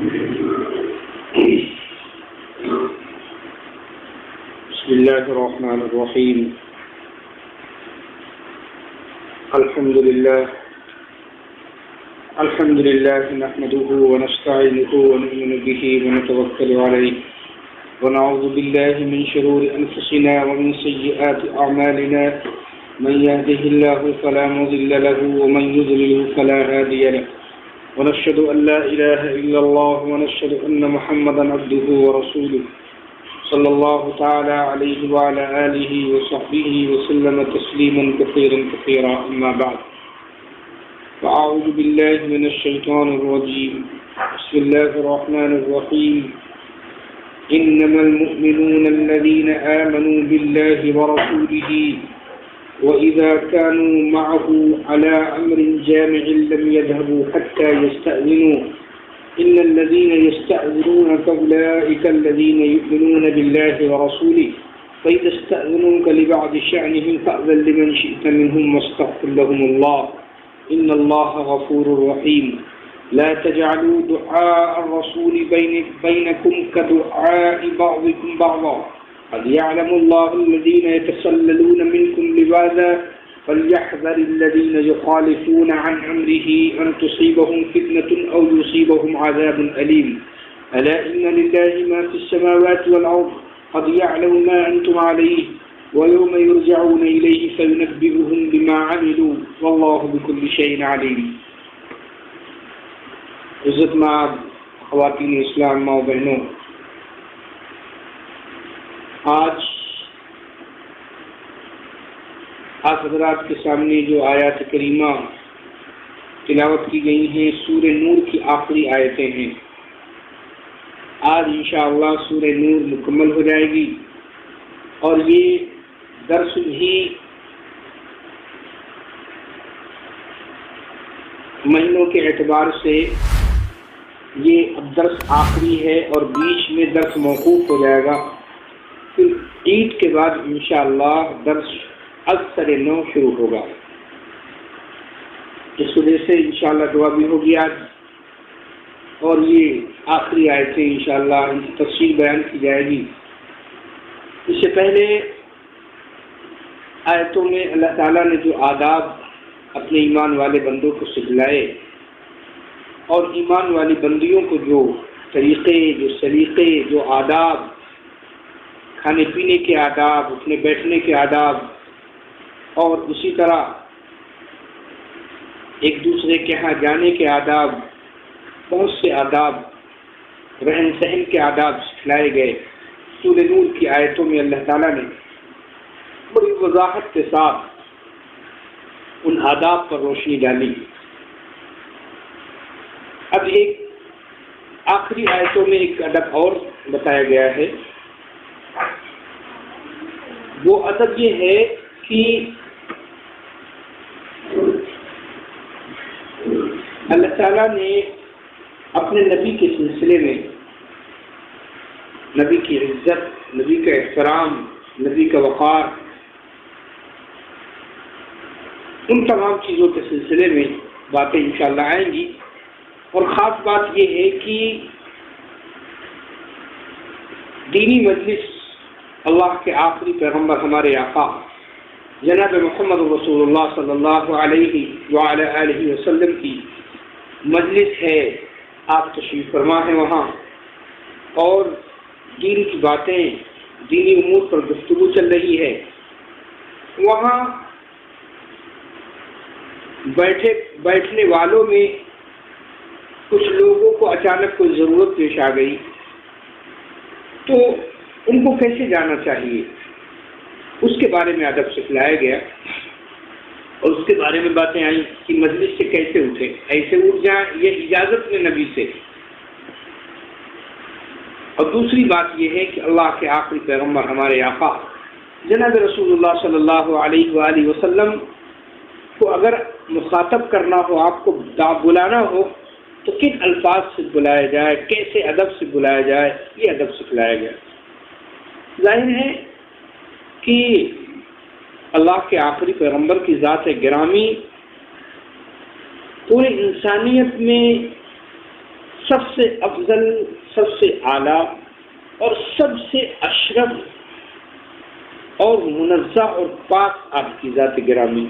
بسم الله الرحمن الرحيم. الحمد لله نحمده ونستعينه ونؤمن به ونتوكل عليه ونعوذ بالله من شرور أنفسنا ومن سيئات أعمالنا من يهده الله فلا مضل له ومن يضلل فلا هادي له ونشهد أن لا إله إلا الله ونشهد أن محمدا عبده ورسوله صلى الله تعالى عليه وعلى آله وصحبه وسلم تسليما كثيرا أما بعد فأعوذ بالله من الشيطان الرجيم. بسم الله الرحمن الرحيم. إنما المؤمنون الذين آمنوا بالله ورسوله وإذا كانوا معه على أمر جامع لم يذهبوا حتى يستأذنوا إن الذين يستأذنونك أولئك الذين يؤمنون بالله ورسوله فإذا استأذنوك لبعض شأنهم فأذن لمن شئت منهم واستغفر لهم الله إن الله غفور رحيم. لا تجعلوا دعاء الرسول بينكم كدعاء بعضكم بعضا قد يعلم الله الذين يتسللون منكم لواذا فليحذر الذين يخالفون عن أمره أن تصيبهم فتنة أو يصيبهم عذاب أليم. ألا إن لله ما في السماوات والأرض قد يعلم ما أنتم عليه ويوم يرجعون إليه فينبئهم بما عملوا والله بكل شيء عليم. عزت مآب خواتین اسلام ماں و بہنوں، آج آپ حضرات کے سامنے جو آیات کریمہ تلاوت کی گئی ہیں سورہ نور کی آخری آیتیں ہیں. آج انشاءاللہ سورہ نور مکمل ہو جائے گی اور یہ درس بھی مہینوں کے اعتبار سے یہ اب درس آخری ہے اور بیچ میں درس موقوف ہو جائے گا. پھر عید کے بعد انشاءاللہ درس اکثر نو شروع ہوگا. اس وجہ سے انشاءاللہ دعا بھی ہوگی آج اور یہ آخری آیتیں انشاءاللہ ان کی تفصیل بیان کی جائے گی. اس سے پہلے آیتوں میں اللہ تعالیٰ نے جو آداب اپنے ایمان والے بندوں کو سکھلائے اور ایمان والی بندیوں کو جو طریقے، جو سلیقے، جو آداب، کھانے پینے کے آداب، اٹھنے بیٹھنے کے آداب اور اسی طرح ایک دوسرے کے ہاں جانے کے آداب، بہت سے آداب، رہن سہن کے آداب سکھلائے گئے. سورہ نور کی آیتوں میں اللہ تعالیٰ نے بڑی وضاحت کے ساتھ ان آداب پر روشنی ڈالی. اب ایک آخری آیتوں میں ایک ادب اور بتایا گیا ہے. وہ ادب یہ ہے کہ اللہ تعالیٰ نے اپنے نبی کے سلسلے میں نبی کی عزت، نبی کا احترام، نبی کا وقار، ان تمام چیزوں کے سلسلے میں باتیں انشاءاللہ آئیں گی. اور خاص بات یہ ہے کہ دینی مجلس اللہ کے آخری پیغمبر ہمارے آقا جناب محمد رسول اللہ صلی اللہ علیہ وعلی آلہ وسلم کی مجلس ہے. آپ تشریف فرما ہیں وہاں اور دین کی باتیں، دینی امور پر گفتگو چل رہی ہے. وہاں بیٹھنے والوں میں کچھ لوگوں کو اچانک کوئی ضرورت پیش آ گئی تو ان کو کیسے جانا چاہیے اس کے بارے میں ادب سکھلایا گیا اور اس کے بارے میں باتیں آئیں کہ مجلس سے کیسے اٹھے، ایسے اٹھ جائیں، یہ اجازت میں نبی سے. اور دوسری بات یہ ہے کہ اللہ کے آخری پیغمبر ہمارے آقا جناب رسول اللہ صلی اللہ علیہ وآلہ وسلم کو اگر مخاطب کرنا ہو، آپ کو بلانا ہو تو کن الفاظ سے بلایا جائے، کیسے ادب سے بلایا جائے، یہ ادب سکھلایا گیا. ظاہر ہے کہ اللہ کے آخری پیغمبر کی ذات گرامی پوری انسانیت میں سب سے افضل، سب سے اعلیٰ اور سب سے اشرف اور منزہ اور پاک آپ کی ذات گرامی،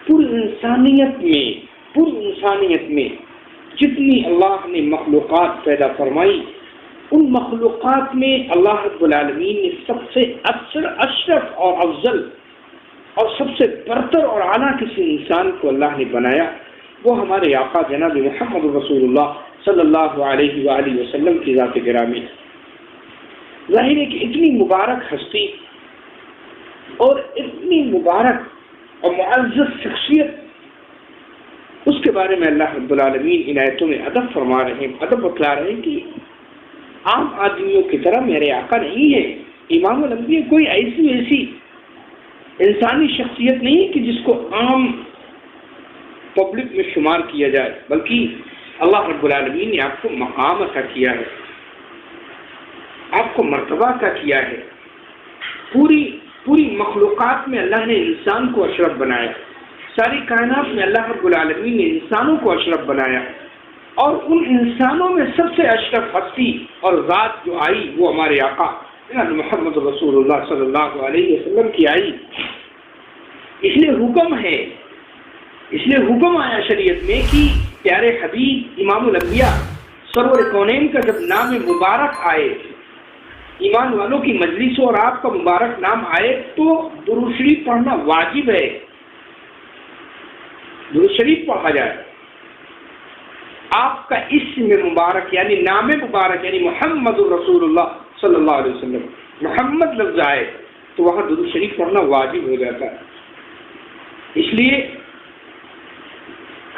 پوری انسانیت میں جتنی اللہ نے مخلوقات پیدا فرمائی، ان مخلوقات میں اللہ رب العالمین نے سب سے اشرف اور افضل اور سب سے برتر اور اعلیٰ کسی انسان کو اللہ نے بنایا، وہ ہمارے آقا جناب محمد رسول اللہ صلی اللہ علیہ وآلہ وسلم کی ذات گرامی۔ ظاہر ہے کہ اتنی مبارک ہستی اور اتنی مبارک اور معزز شخصیت، اس کے بارے میں اللہ رب العالمین ان آیتوں میں ادب فرما رہے ہیں، ادب بتلا رہے ہیں کہ عام آدمیوں کی طرح میرے آقا نہیں ہے، امام الانبیاء کوئی ایسی انسانی شخصیت نہیں کہ جس کو عام پبلک میں شمار کیا جائے، بلکہ اللہ رب العالمین نے آپ کو مقام عطا کیا ہے، آپ کو مرتبہ عطا کیا ہے۔ پوری مخلوقات میں اللہ نے انسان کو اشرف بنایا، ساری کائنات میں اللہ رب العالمین نے انسانوں کو اشرف بنایا، اور ان انسانوں میں سب سے اشرف ہستی اور ذات جو آئی وہ ہمارے آقا محمد رسول اللہ صلی اللہ علیہ وسلم کی آئی۔ اس لیے حکم آیا شریعت میں کہ پیارے حبیب امام الانبیاء سرور کونین کا جب نام مبارک آئے، ایمان والوں کی مجلس اور آپ کا مبارک نام آئے تو درود شریف پڑھنا واجب ہے، درود شریف پڑھا جائے۔ آپ کا اسم مبارک یعنی نام مبارک یعنی محمد رسول اللہ صلی اللہ علیہ وسلم، محمد لفظ آئے تو وہاں درود شریف پڑھنا واجب ہو جاتا ہے۔ اس لیے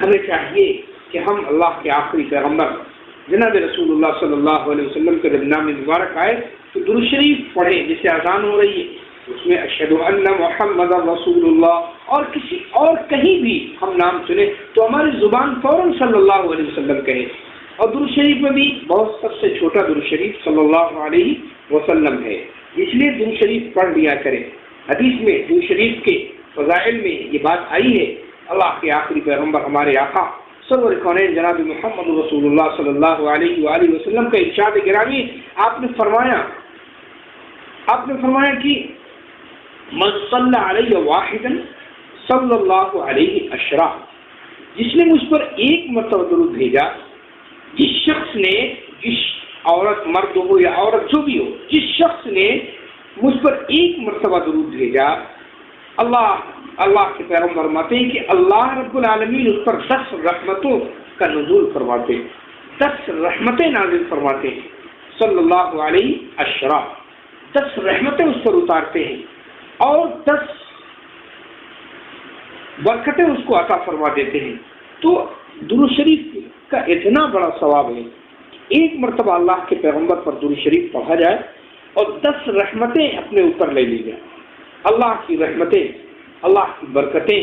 ہمیں چاہیے کہ ہم اللہ کے آخری پیغمبر جناب رسول اللہ صلی اللہ علیہ وسلم کا جب نام مبارک آئے تو درود شریف پڑھیں، جیسے اذان ہو رہی ہے اس میں اشہد ان محمد رسول اللہ، اور کسی اور کہیں بھی ہم نام سنیں تو ہماری زبان فوراً صلی اللہ علیہ وسلم کہے، اور درود شریف میں بھی بہت سب سے چھوٹا درود شریف صلی اللہ علیہ وسلم ہے، اس لیے درود شریف پڑھ لیا کریں۔ حدیث میں درود شریف کے فضائل میں یہ بات آئی ہے، اللہ کے آخری پیغمبر ہمارے آقا سرور کونین جناب محمد رسول اللہ صلی اللہ علیہ وآلہ وسلم کا ارشاد گرامی، آپ نے فرمایا کہ من صلی علیہ واحدا صلی اللہ علیہ عشرہ، جس نے مجھ پر ایک مرتبہ درود بھیجا، جس شخص نے، جس عورت مرد ہو یا عورت جو بھی ہو، جس شخص نے مجھ پر ایک مرتبہ درود بھیجا، اللہ کے پیغمبر فرماتے ہیں کہ اللہ رب العالمین اس پر 10 رحمتوں کا نزول فرماتے ہیں، 10 رحمتیں نازل فرماتے ہیں، صلی اللہ علیہ عشرہ، 10 رحمتیں اس پر اتارتے ہیں اور 10 برکتیں اس کو عطا فرما دیتے ہیں۔ تو درود شریف کا اتنا بڑا ثواب ہے، ایک مرتبہ اللہ کے پیغمبر پر درود شریف پڑھا جائے اور 10 رحمتیں اپنے اوپر لے لی جائیں، اللہ کی رحمتیں، اللہ کی برکتیں،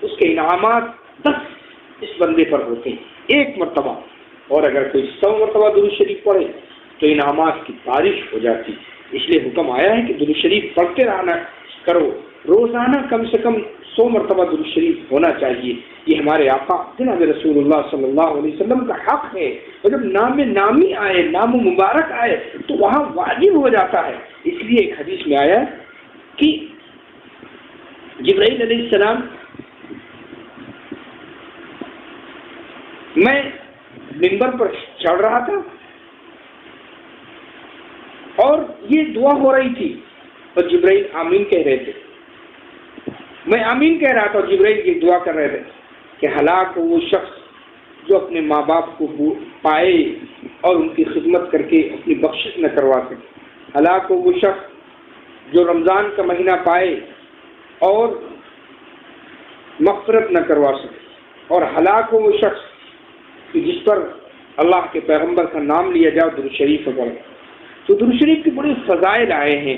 اس کے انعامات 10 اس بندے پر ہوتے ہیں ایک مرتبہ، اور اگر کوئی 100 مرتبہ درود شریف پڑھے تو انعامات کی بارش ہو جاتی۔ اس لیے حکم آیا ہے کہ درود شریف پڑھتے رہنا کرو، روزانہ کم سے کم 100 مرتبہ درود شریف ہونا چاہیے، یہ ہمارے آقا جناب رسول اللہ صلی اللہ علیہ وسلم کا حق ہے، اور جب نامی آئے، نام مبارک آئے تو وہاں واجب ہو جاتا ہے۔ اس لیے ایک حدیث میں آیا کہ جبرائیل علیہ السلام، میں منبر پر چڑھ رہا تھا اور یہ دعا ہو رہی تھی اور جبرائیل آمین کہہ رہے تھے، میں آمین کہہ رہا تھا اور جبرائیل یہ دعا کر رہے تھے کہ ہلاک ہو وہ شخص جو اپنے ماں باپ کو پائے اور ان کی خدمت کر کے اپنی بخشش نہ کروا سکے، ہلاک ہو وہ شخص جو رمضان کا مہینہ پائے اور مغفرت نہ کروا سکے، اور ہلاک ہو وہ شخص کہ جس پر اللہ کے پیغمبر کا نام لیا جائے درود شریف پڑھے۔ تو درود شریف کی بڑی فضائل آئے ہیں،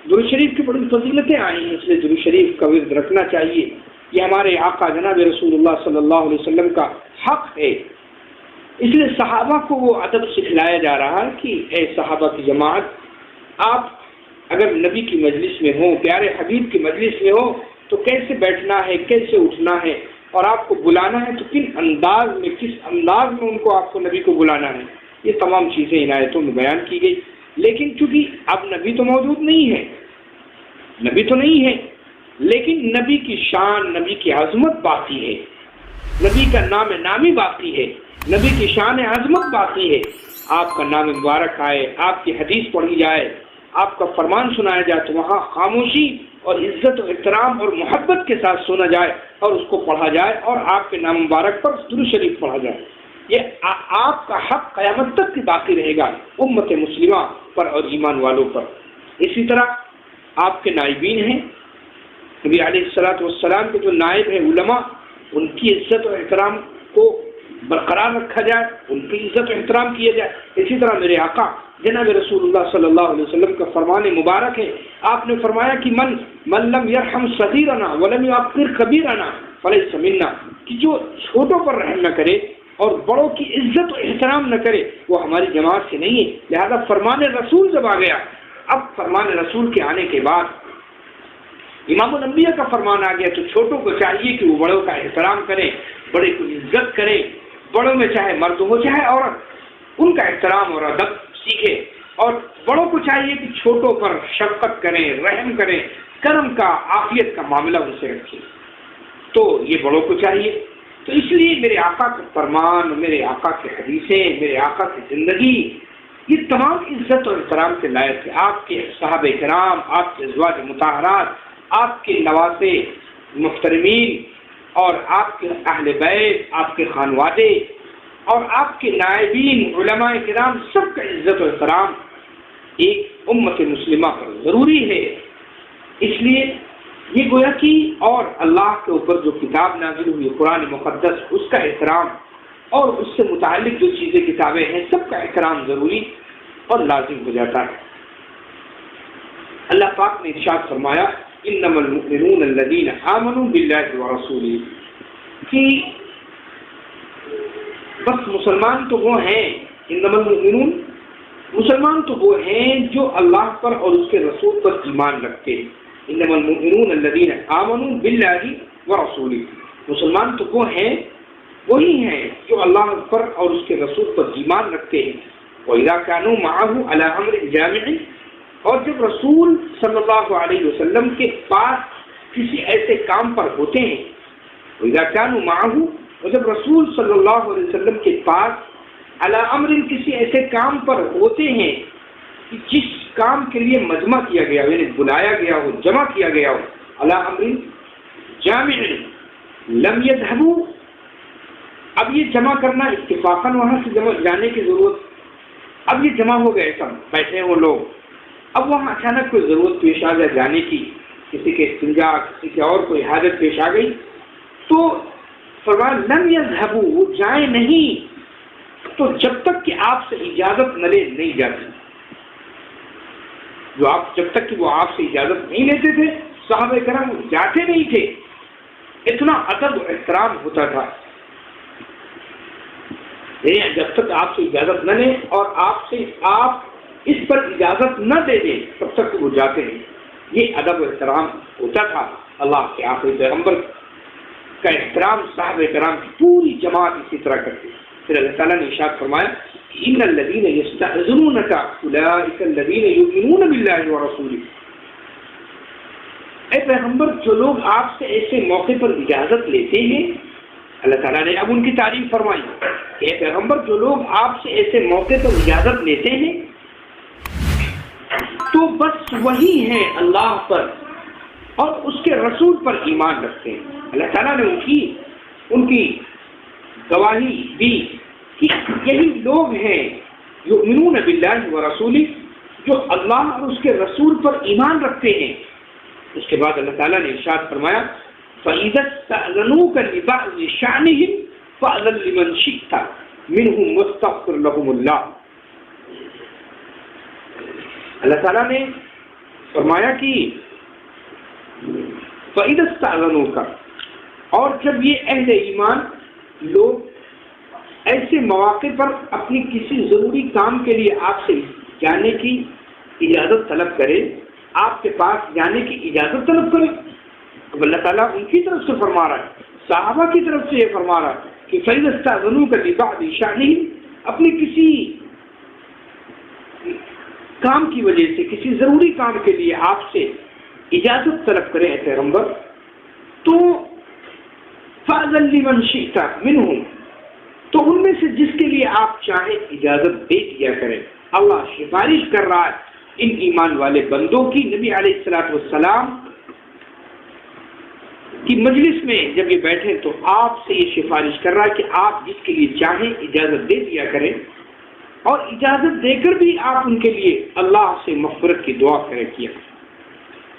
درود شریف کی بڑی فضیلتیں آئی ہیں، اس لیے درود شریف کا ورد رکھنا چاہیے، یہ ہمارے آقا جناب رسول اللہ صلی اللہ علیہ وسلم کا حق ہے۔ اس لیے صحابہ کو وہ ادب سکھلایا جا رہا ہے کہ اے صحابہ کی جماعت، آپ اگر نبی کی مجلس میں ہوں، پیارے حبیب کی مجلس میں ہوں تو کیسے بیٹھنا ہے، کیسے اٹھنا ہے، اور آپ کو بلانا ہے تو کس انداز میں ان کو آپ کو نبی کو بلانا ہے، یہ تمام چیزیں عنایتوں میں بیان کی گئی۔ لیکن چونکہ اب نبی تو موجود نہیں ہے، لیکن نبی کی شان، نبی کی عظمت باقی ہے، نبی کا نام نامی باقی ہے، نبی کی شان عظمت باقی ہے۔ آپ کا نام مبارک آئے، آپ کی حدیث پڑھی جائے، آپ کا فرمان سنایا جائے تو وہاں خاموشی اور عزت و احترام اور محبت کے ساتھ سنا جائے اور اس کو پڑھا جائے اور آپ کے نام مبارک پر درود شریف پڑھا جائے۔ یہ آپ کا حق قیامت تک باقی رہے گا امت مسلمہ پر اور ایمان والوں پر۔ اسی طرح آپ کے نائبین ہیں، نبی علیہ السلام کے جو نائب ہیں علماء، ان کی عزت و احترام کو برقرار رکھا جائے، ان کی عزت و احترام کیا جائے۔ اسی طرح میرے آقا جناب رسول اللہ صلی اللہ علیہ وسلم کا فرمان مبارک ہے، آپ نے فرمایا کہ من لم یرحم صغیرنا ولم یعقر کبیرنا فلیس منا، کہ جو چھوٹوں پر رحم نہ کرے اور بڑوں کی عزت و احترام نہ کرے وہ ہماری جماعت سے نہیں ہے۔ لہذا فرمان رسول جب آ گیا، اب فرمان رسول کے آنے کے بعد امام الانبیاء کا فرمان آ گیا تو چھوٹوں کو چاہیے کہ وہ بڑوں کا احترام کریں، بڑے کو عزت کریں، بڑوں میں چاہے مرد ہو چاہے عورت، ان کا احترام اور ادب سیکھے، اور بڑوں کو چاہیے کہ چھوٹوں پر شفقت کریں، رحم کریں، کرم کا، عافیت کا معاملہ ان سے رکھیں۔ تو یہ بڑوں کو چاہیے۔ تو اس لیے میرے آقا کا فرمان، میرے آقا کی حدیثیں، میرے آقا کی زندگی، یہ تمام عزت اور احترام کے لائق ہے۔ آپ کے صحابہ کرام، آپ کے ازواج مطہرات، آپ کے نواسے محترمین اور آپ کے اہل بیت، آپ کے خانوادے اور آپ کے نائبین علماء کرام، سب کا عزت و احترام ایک امت مسلمہ پر ضروری ہے۔ اس لیے یہ گویا کہ اور اللہ کے اوپر جو کتاب نازل ہوئی قرآن مقدس، اس کا احترام اور اس سے متعلق جو چیزیں کتابیں ہیں سب کا احترام ضروری اور لازم ہو جاتا ہے۔ اللہ پاک نے ارشاد فرمایا انما المؤمنون الذین آمنوا باللہ ورسولہ، کہ بس مسلمان تو وہ ہیں، انما المؤمنون، مسلمان تو وہ ہیں جو اللہ پر اور اس کے رسول پر ایمان رکھتے ہیں۔ انما المؤمنون الذین آمنوا باللہ ورسولہ، مسلمان تو وہ ہیں، وہی ہیں جو اللہ پر اور اس کے رسول پر ایمان رکھتے ہیں۔ وَإِذَا كَانُوا مَعَهُ عَلَىٰ أَمْرٍ جَامِعٍ، اور جب رسول صلی اللہ علیہ وسلم کے پاس کسی ایسے کام پر ہوتے ہیں، وَإِذَا كَانُوا مَعَهُ، اور جب رسول صلی اللہ علیہ وسلم کے پاس عَلَىٰ أَمْرٍ کسی ایسے کام پر ہوتے ہیں کہ جس کام کے لیے مجمع کیا گیا ہو، یعنی بلایا گیا ہو، جمع کیا گیا ہو، عَلَىٰ أَمْرٍ جَامِعٍ لَمْ يَذْهَبُوا، اب یہ جمع کرنا اتفاقاً وہاں سے جمع جانے کی ضرورت، اب یہ جمع ہو گئے، سب بیٹھے ہوں لوگ، اب وہاں اچانک کوئی ضرورت پیش آ جائے جانے کی، کسی کے استنجا، کسی کے اور کوئی حاجت پیش آ گئی، تو فرمایا لم یذهبوا، وہ جائیں نہیں تو جب تک کہ آپ سے اجازت نہ لے نہیں جاتی، جو آپ جب تک کہ وہ آپ سے اجازت نہیں لیتے تھے صحابہ کرام جاتے نہیں تھے، اتنا ادب و احترام ہوتا تھا۔ جب تک آپ سے اجازت نہ لیں اور آپ اس پر اجازت نہ دے دیں تب تک وہ جاتے نہیں، یہ ادب و احترام ہوتا تھا۔ اللہ کے آخری پیغمبر کا احترام صحابہ کرام کی پوری جماعت اسی طرح کرتی۔ پھر اللہ تعالیٰ نے ارشاد فرمایا ان الذین یستأذنونک اولئک الذین یؤمنون باللہ ورسولہ، اے پیغمبر جو لوگ آپ سے ایسے موقع پر اجازت لیتے ہیں، اللہ تعالیٰ نے اب ان کی تعریف فرمائی کہ اے پیغمبر جو لوگ آپ سے ایسے موقع پر اجازت لیتے ہیں تو بس وہی ہیں اللہ پر اور اس کے رسول پر ایمان رکھتے ہیں۔ اللہ تعالیٰ نے ان کی گواہی دی کہ یہی لوگ ہیں یؤمنون باللہ ورسولہ، جو اللہ اور اس کے رسول پر ایمان رکھتے ہیں۔ اس کے بعد اللہ تعالیٰ نے ارشاد فرمایا فَإِذَا اسْتَأْذَنُوكَ لِبَعْضِ شَأْنِهِمْ فَأْذَن لِمَنْ شِئْتَ مِنْهُمْ وَاسْتَغْفِرْ لَهُمُ اللَّهُ۔ اللہ تعالیٰ نے فرمایا کہ فَإِذَا اسْتَأْذَنُوكَ، اور جب یہ اہل ایمان لوگ ایسے مواقع پر اپنی کسی ضروری کام کے لیے آپ سے جانے کی اجازت طلب کرے، آپ کے پاس جانے کی اجازت طلب کرے، اب اللہ تعالیٰ ان کی طرف سے فرما رہا ہے صحابہ کی طرف سے یہ فرما رہا کہ فَإِذَا اسْتَأْذَنُوكَ لِبَعْضِ شَأْنِهِمْ، اپنی کسی کام کی وجہ سے، کسی ضروری کام کے لیے آپ سے اجازت طلب کرے اے پیغمبر، تو فَأْذَن لِمَنْ شِئْتَ مِنْهُمْ، تو ان میں سے جس کے لیے آپ چاہیں اجازت دے دیا کریں۔ اللہ سفارش کر رہا ہے ان ایمان والے بندوں کی، نبی علیہ السلام کی مجلس میں جب یہ بیٹھے تو آپ سے یہ سفارش کر رہا ہے کہ آپ جس کے لیے چاہیں اجازت دے دیا کریں، اور اجازت دے کر بھی آپ ان کے لیے اللہ سے مغفرت کی دعا کریں کیا۔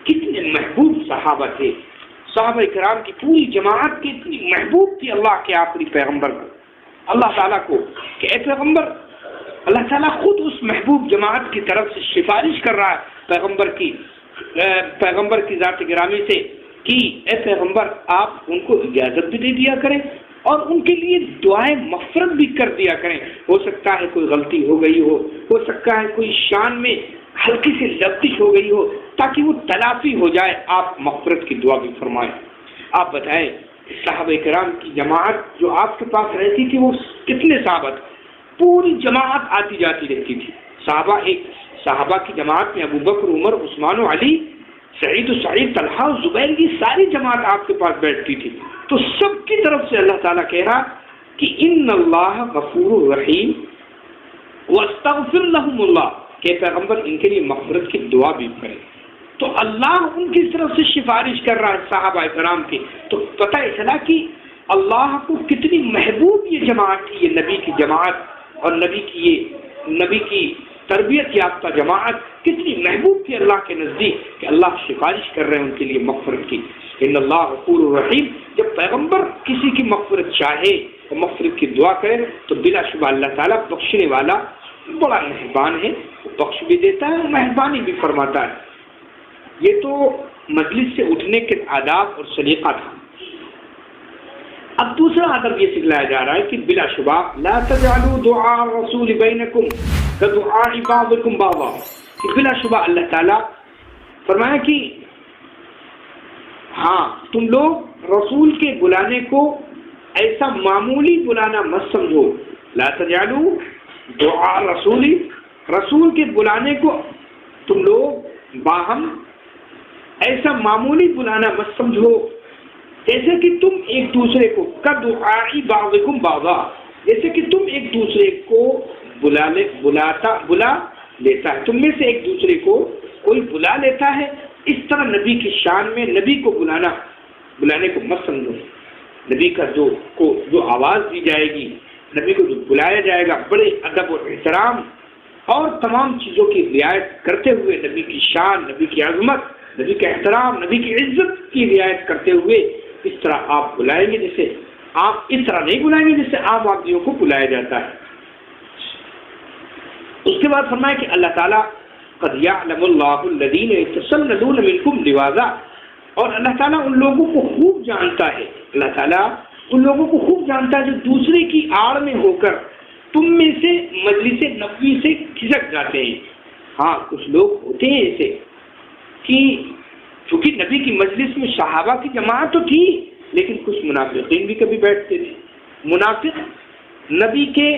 کتنے محبوب صحابہ تھے، صحابہ کرام کی پوری جماعت کی اتنی محبوب تھی اللہ کے آخری پیغمبر کو، اللہ تعالیٰ کو، کہ اے پیغمبر، اللہ تعالیٰ خود اس محبوب جماعت کی طرف سے سفارش کر رہا ہے پیغمبر کی ذات گرامی سے کہ اے پیغمبر آپ ان کو اجازت بھی دے دیا کریں اور ان کے لیے دعائیں مغفرت بھی کر دیا کریں۔ ہو سکتا ہے کوئی غلطی ہو گئی ہو سکتا ہے کوئی شان میں ہلکی سی لغزش ہو گئی ہو، تاکہ وہ تلافی ہو جائے، آپ مغفرت کی دعا بھی فرمائیں۔ آپ بتائیں صحابہ کرام کی جماعت جو آپ کے پاس رہتی تھی وہ کتنے صحابہ تھے؟ پوری جماعت آتی جاتی رہتی تھی۔ صحابہ کی جماعت میں ابو بکر، عمر، عثمان و علی، سعید و سعید، طلحہ و زبیر کی ساری جماعت آپ کے پاس بیٹھتی تھی۔ تو سب کی طرف سے اللہ تعالیٰ کہہ رہا کہ ان اللہ غفور الرحیم واستغفر لهم اللہ، کہ پیغمبر ان کے لیے مغفرت کی دعا بھی کرے۔ تو اللہ ان کی طرف سے سفارش کر رہا ہے صحابہ کرام کی، تو پتہ چلا کہ اللہ کو کتنی محبوب یہ جماعت تھی، یہ نبی کی جماعت، اور نبی کی تربیت یافتہ جماعت کتنی محبوب تھی اللہ کے نزدیک، کہ اللہ سفارش کر رہے ہیں ان کے لیے مغفرت کی۔ ان اللہ غفور الرحیم، جب پیغمبر کسی کی مغفرت چاہے اور مغفرت کی دعا کرے تو بلا شبہ اللہ تعالیٰ بخشنے والا بڑا مہربان ہے، وہ بخش بھی دیتا ہے، مہربانی بھی فرماتا ہے۔ یہ تو مجلس سے اٹھنے کے آداب اور سلیقہ تھا۔ اب دوسرا ادب یہ سکھلایا جا رہا ہے کہ بلا شبہ لا تجعلوا دعاء الرسول بینکم کدعاء بعضکم بعضا، کہ بلا شبہ اللہ تعالیٰ فرمایا کہ ہاں تم لوگ رسول کے بلانے کو ایسا معمولی بلانا مت سمجھو۔ لا تجعلوا دعاء رسول کے بلانے کو تم لوگ باہم ایسا معمولی بلانا مت سمجھو، جیسے کہ تم ایک دوسرے کو کدعاء بعضکم بعضا، جیسے کہ تم ایک دوسرے کو بلا لیتا ہے، تم میں سے ایک دوسرے کو کوئی بلا لیتا ہے، اس طرح نبی کی شان میں نبی کو بلانے کو مت سمجھو۔ نبی کا جو آواز دی جائے گی، نبی کو جو بلایا جائے گا، بڑے ادب و احترام اور تمام چیزوں کی رعایت کرتے ہوئے، نبی کی شان، نبی کی عظمت، نبی کا احترام، نبی کی عزت کی رعایت کرتے ہوئے اس طرح آپ بلائیں گے، جیسے آپ اس طرح نہیں بلائیں گے جیسے عام آدمیوں کو بلایا جاتا ہے۔ اس کے بعد فرمایا کہ اللہ تعالیٰ قد یعلم اللہ الذین یتسللون منکم لواذا، اور اللہ تعالیٰ ان لوگوں کو خوب جانتا ہے، اللہ تعالیٰ ان لوگوں کو خوب جانتا ہے جو دوسرے کی آڑ میں ہو کر تم میں سے مجلس نبوی سے کھسک جاتے ہیں۔ ہاں کچھ لوگ ہوتے ہیں ایسے کہ چونکہ نبی کی مجلس میں صحابہ کی جماعت تو تھی، لیکن کچھ منافقین بھی کبھی بیٹھتے تھے۔ منافق نبی کے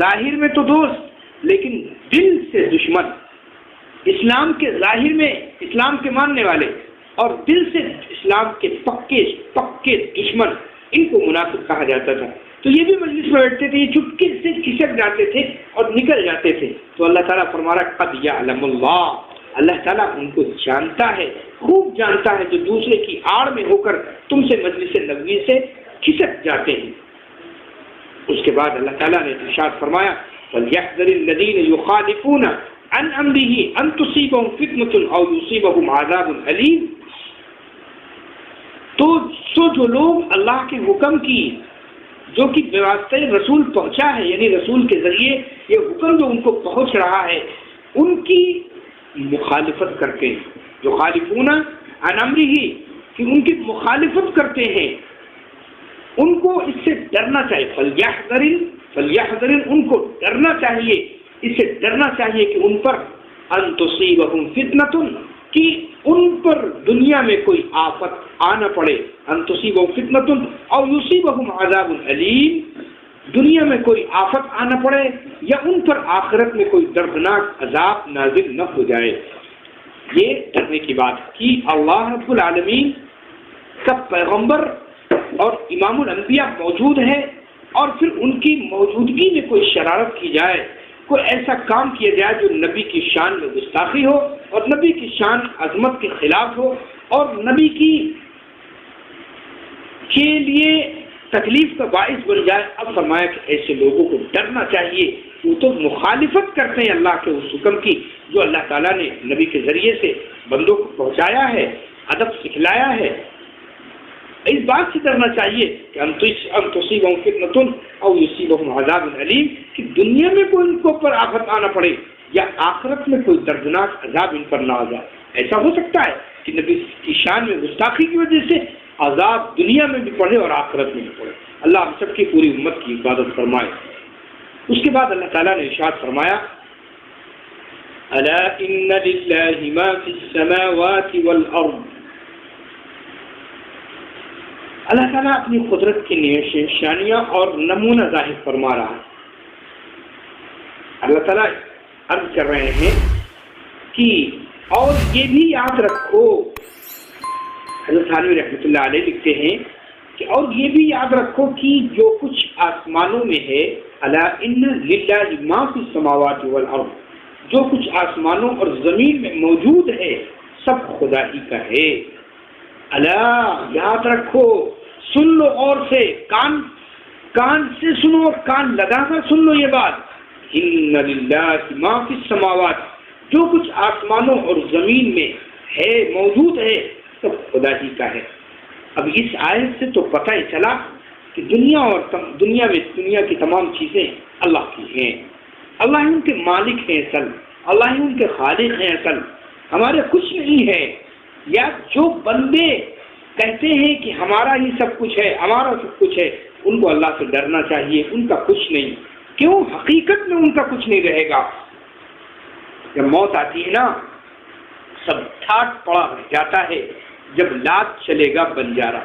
ظاہر میں تو دوست، لیکن دل سے دشمن، اسلام کے ظاہر میں اسلام کے ماننے والے اور دل سے اسلام کے پکے دشمن، ان کو منافق کہا جاتا تھا۔ تو یہ بھی مجلس میں بیٹھتے تھے، یہ چپکے سے کھسک جاتے تھے اور نکل جاتے تھے۔ تو اللہ تعالیٰ فرما رہا قد یعلم اللہ، اللہ تعالیٰ ان کو جانتا ہے، خوب جانتا ہے جو دوسرے کی آڑ میں ہو کر تم سے مجلس نبوی سے کھسک جاتے ہیں۔ اس کے بعد اللہ تعالیٰ نے ارشاد فرمایا فَلْيَحْذَرِ الَّذِينَ يُخَالِفُونَ عَنْ أَمْرِهِ أَنْ تُصِيبَهُمْ فِتْنَةٌ أَوْ يُصِيبَهُمْ عَذَابٌ أَلِيمٌ، تو جو لوگ اللہ کے حکم کی جو کہ بواسطہ رسول پہنچا ہے، یعنی رسول کے ذریعے یہ حکم جو ان کو پہنچ رہا ہے، ان کی مخالفت کرتے ہیں، جو خالفون عن امرہ، کہ ان کی مخالفت کرتے ہیں، ان کو اس سے ڈرنا چاہیے۔ فلیحذر، ان کو ڈرنا چاہیے، اس سے ڈرنا چاہیے کہ ان پر ان تصیبہم فتنۃ، کہ ان پر دنیا میں کوئی آفت آنا پڑے، ان تصیبہم فتنۃ او یصیبہم عذاب علیم، دنیا میں کوئی آفت آنا پڑے یا ان پر آخرت میں کوئی دردناک عذاب نازل نہ ہو جائے۔ یہ ڈرنے کی بات کی اللہ رب العالمین کا پیغمبر اور امام الانبیاء موجود ہے، اور پھر ان کی موجودگی میں کوئی شرارت کی جائے، کوئی ایسا کام کیا جائے جو نبی کی شان میں گستاخی ہو اور نبی کی شان عظمت کے خلاف ہو اور نبی کے لیے تکلیف کا باعث بن جائے۔ اب فرمایا کہ ایسے لوگوں کو ڈرنا چاہیے، وہ تو مخالفت کرتے ہیں اللہ کے اس حکم کی جو اللہ تعالیٰ نے نبی کے ذریعے سے بندوں کو پہنچایا ہے، ادب سکھلایا ہے۔ اس بات سے ڈرنا چاہیے کہ ان تصیبہم فتنۃ او یصیبہم عذاب علیم، کہ دنیا میں کوئی ان کو پر آفت آنا پڑے یا آخرت میں کوئی دردناک عذاب ان پر نہ آ جائے۔ ایسا ہو سکتا ہے کہ نبی کی شان میں گستاخی کی وجہ سے عذاب دنیا میں بھی پڑے اور آخرت میں بھی پڑے۔ اللہ ہم سب کی پوری امت کی حفاظت فرمائے۔ اس کے بعد اللہ تعالیٰ نے ارشاد فرمایا، الا ان للہ ما فی السماوات والارض، اللہ تعالیٰ اپنی قدرت کی نشانیاں اور نمونہ ظاہر فرما رہا ہے۔ اللہ تعالیٰ عرض کر رہے ہیں کہ اور یہ بھی یاد رکھو، حضرت تھانوی رحمۃ اللہ علیہ لکھتے ہیں کہ اور یہ بھی یاد رکھو کہ جو کچھ آسمانوں میں ہے، الا ان للہ ما فی السماوات والارض، جو کچھ آسمانوں اور زمین میں موجود ہے سب خدا ہی کا ہے۔ اللہ یاد رکھو، سن لو، اور سے کان سے سنو اور کان لگا کر سن لو یہ بات، ان للہ ما فی السماوات، جو کچھ آسمانوں اور زمین میں ہے موجود ہے سب خدا ہی کا ہے۔ اب اس آیت سے تو پتہ ہی چلا کہ دنیا کی تمام چیزیں اللہ کی ہیں، اللہ ہی ان کے مالک ہیں اصل، اللہ ہی ان کے خالق ہیں اصل، ہمارے کچھ نہیں ہے۔ یا جو بندے کہتے ہیں کہ ہمارا ہی سب کچھ ہے، ہمارا سب کچھ ہے، ان کو اللہ سے ڈرنا چاہیے، ان کا کچھ نہیں۔ کیوں؟ حقیقت میں ان کا کچھ نہیں رہے گا۔ جب موت آتی ہے نا، سب ٹھاٹ پڑا رہ جاتا ہے، جب لات چلے گا بنجارا،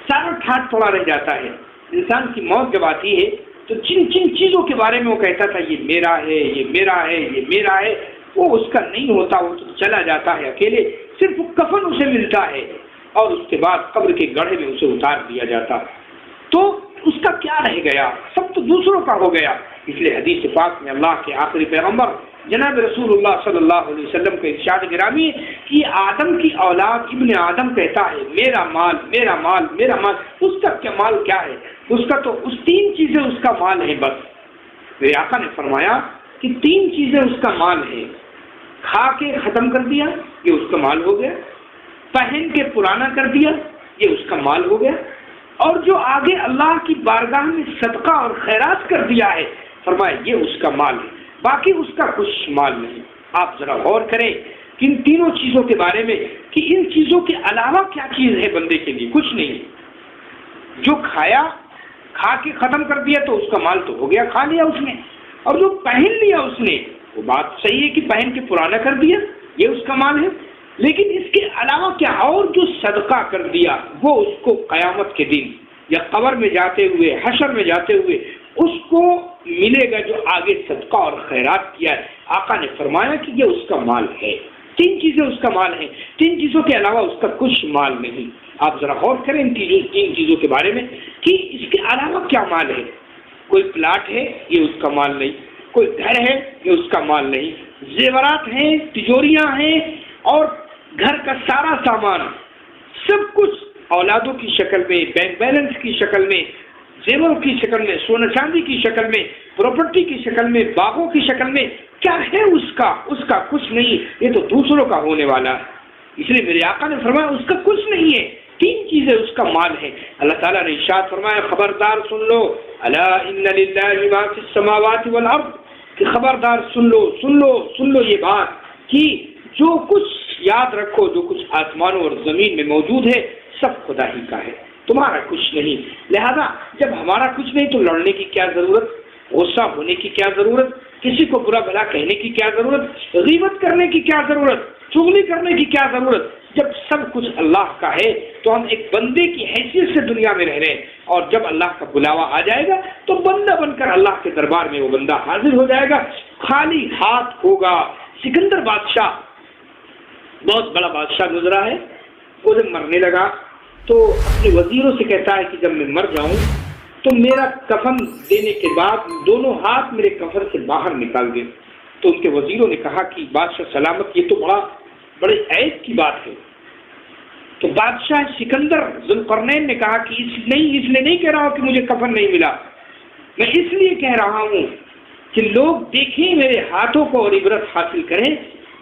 سارا ٹھاٹ پڑا رہ جاتا ہے۔ انسان کی موت جب آتی ہے تو جن چیزوں کے بارے میں وہ کہتا تھا یہ میرا ہے، یہ میرا ہے، یہ میرا ہے، وہ اس کا نہیں ہوتا، وہ تو چلا جاتا ہے اکیلے، صرف کفن اسے ملتا ہے اور اس کے بعد قبر کے گڑھے میں اسے اتار دیا جاتا، تو اس کا کیا رہ گیا؟ سب تو دوسروں کا ہو گیا۔ اس لیے حدیث پاک میں اللہ کے آخری پیغمبر جناب رسول اللہ صلی اللہ علیہ وسلم کا ارشاد گرامی کہ آدم کی اولاد ابن آدم کہتا ہے میرا مال، میرا مال، میرا مال۔ اس کا کیا مال کیا ہے؟ اس کا تو اس تین چیزیں اس کا مال ہے بس۔ میرے آقا نے فرمایا کہ تین چیزیں اس کا مال ہے، کھا کے ختم کر دیا یہ اس کا مال ہو گیا، پہن کے پرانا کر دیا یہ اس کا مال ہو گیا، اور جو آگے اللہ کی بارگاہ میں صدقہ اور خیرات کر دیا ہے فرمایا یہ اس کا مال ہے، باقی اس کا کچھ مال نہیں۔ آپ ذرا غور کریں کہ ان تینوں چیزوں کے بارے میں کہ ان چیزوں کے علاوہ کیا چیز ہے بندے کے لیے؟ کچھ نہیں۔ جو کھایا، کھا کے ختم کر دیا تو اس کا مال تو ہو گیا، کھا لیا اس نے، اور جو پہن لیا اس نے، وہ بات صحیح ہے کہ پہن کے پرانا کر دیا یہ اس کا مال ہے، لیکن اس کے علاوہ کیا؟ اور جو صدقہ کر دیا وہ اس کو قیامت کے دن یا قبر میں جاتے ہوئے، حشر میں جاتے ہوئے اس کو ملے گا جو آگے صدقہ اور خیرات کیا ہے۔ آقا نے فرمایا کہ یہ اس کا مال ہے۔ تین چیزیں اس کا مال ہیں، تین چیزوں کے علاوہ اس کا کچھ مال نہیں۔ آپ ذرا غور کریں ان تین چیزوں کے بارے میں کہ اس کے علاوہ کیا مال ہے۔ کوئی پلاٹ ہے یہ اس کا مال نہیں، کوئی گھر ہے یہ اس کا مال نہیں، زیورات ہیں، تجوریاں ہیں، اور گھر کا سارا سامان، سب کچھ اولادوں کی شکل میں، بینک بیلنس کی شکل میں، زیور کی شکل میں، سونا چاندی کی شکل میں، پراپرٹی کی شکل میں، باغوں کی شکل میں، کیا ہے اس کا کچھ نہیں، یہ تو دوسروں کا ہونے والا ہے۔ اس لیے میرے آقا نے فرمایا اس کا کچھ نہیں ہے، تین چیزیں اس کا مال ہے۔ اللہ تعالیٰ نے ارشاد فرمایا خبردار سن لو، الا ان للہ ما فی السماوات والارض، کہ خبردار سن لو یہ بات کہ جو کچھ یاد رکھو، جو کچھ آسمانوں اور زمین میں موجود ہے سب خدا ہی کا ہے، تمہارا کچھ نہیں۔ لہذا جب ہمارا کچھ نہیں تو لڑنے کی کیا ضرورت، غصہ ہونے کی کیا ضرورت، کسی کو برا بھلا کہنے کی کیا ضرورت، غیبت کرنے کی کیا ضرورت؟ چغلی کرنے کی کیا ضرورت؟ جب سب کچھ اللہ کا ہے تو ہم ایک بندے کی حیثیت سے دنیا میں رہ رہے ہیں، اور جب اللہ کا بلاوا آ جائے گا تو بندہ بن کر اللہ کے دربار میں وہ بندہ حاضر ہو جائے گا، خالی ہاتھ ہوگا۔ سکندر بادشاہ بہت بڑا بادشاہ گزرا ہے، وہ جب مرنے لگا تو اپنے وزیروں سے کہتا ہے کہ جب میں مر جاؤں تو میرا کفن دینے کے بعد دونوں ہاتھ میرے کفن سے باہر نکال دیں۔ تو ان کے وزیروں نے کہا کہ بادشاہ سلامت، یہ تو بڑے عیب کی بات ہے۔ تو بادشاہ سکندر ذوالقرنین نے کہا کہ اس لیے نہیں کہہ رہا ہوں کہ مجھے کفن نہیں ملا، میں اس لیے کہہ رہا ہوں کہ لوگ دیکھیں میرے ہاتھوں کو اور عبرت حاصل کریں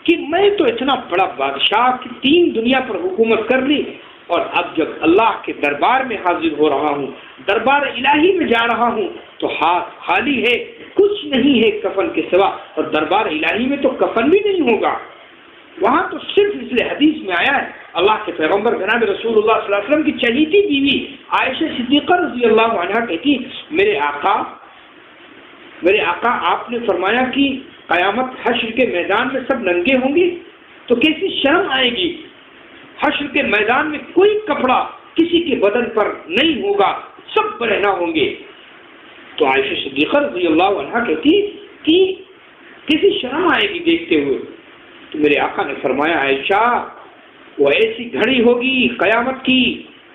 کہ میں تو اتنا بڑا بادشاہ کہ 3 دنیا پر حکومت کر لی، اور اب جب اللہ کے دربار میں حاضر ہو رہا ہوں، دربار الہی میں جا رہا ہوں تو ہاتھ خالی ہے، کچھ نہیں ہے کفن کے سوا، اور دربار الہی میں تو کفن بھی نہیں ہوگا۔ وہاں تو صرف اس لیے حدیث میں آیا ہے، اللہ کے پیغمبر جناب رسول اللہ صلی اللہ علیہ وسلم کی چہیتی بیوی عائشہ صدیقہ رضی اللہ عنہا کہتی، میرے آقا آپ نے فرمایا کہ قیامت حشر کے میدان میں سب ننگے ہوں گے تو کیسی شرم آئے گی، حشر کے میدان میں کوئی کپڑا کسی کے بدن پر نہیں ہوگا، سب برہنہ ہوں گے۔ تو عائشہ صدیقہ رضی اللہ عنہا کہتی کہ کیسی شرم آئے گی دیکھتے ہوئے۔ تو میرے آقا نے فرمایا، عائشہ وہ ایسی گھڑی ہوگی قیامت کی،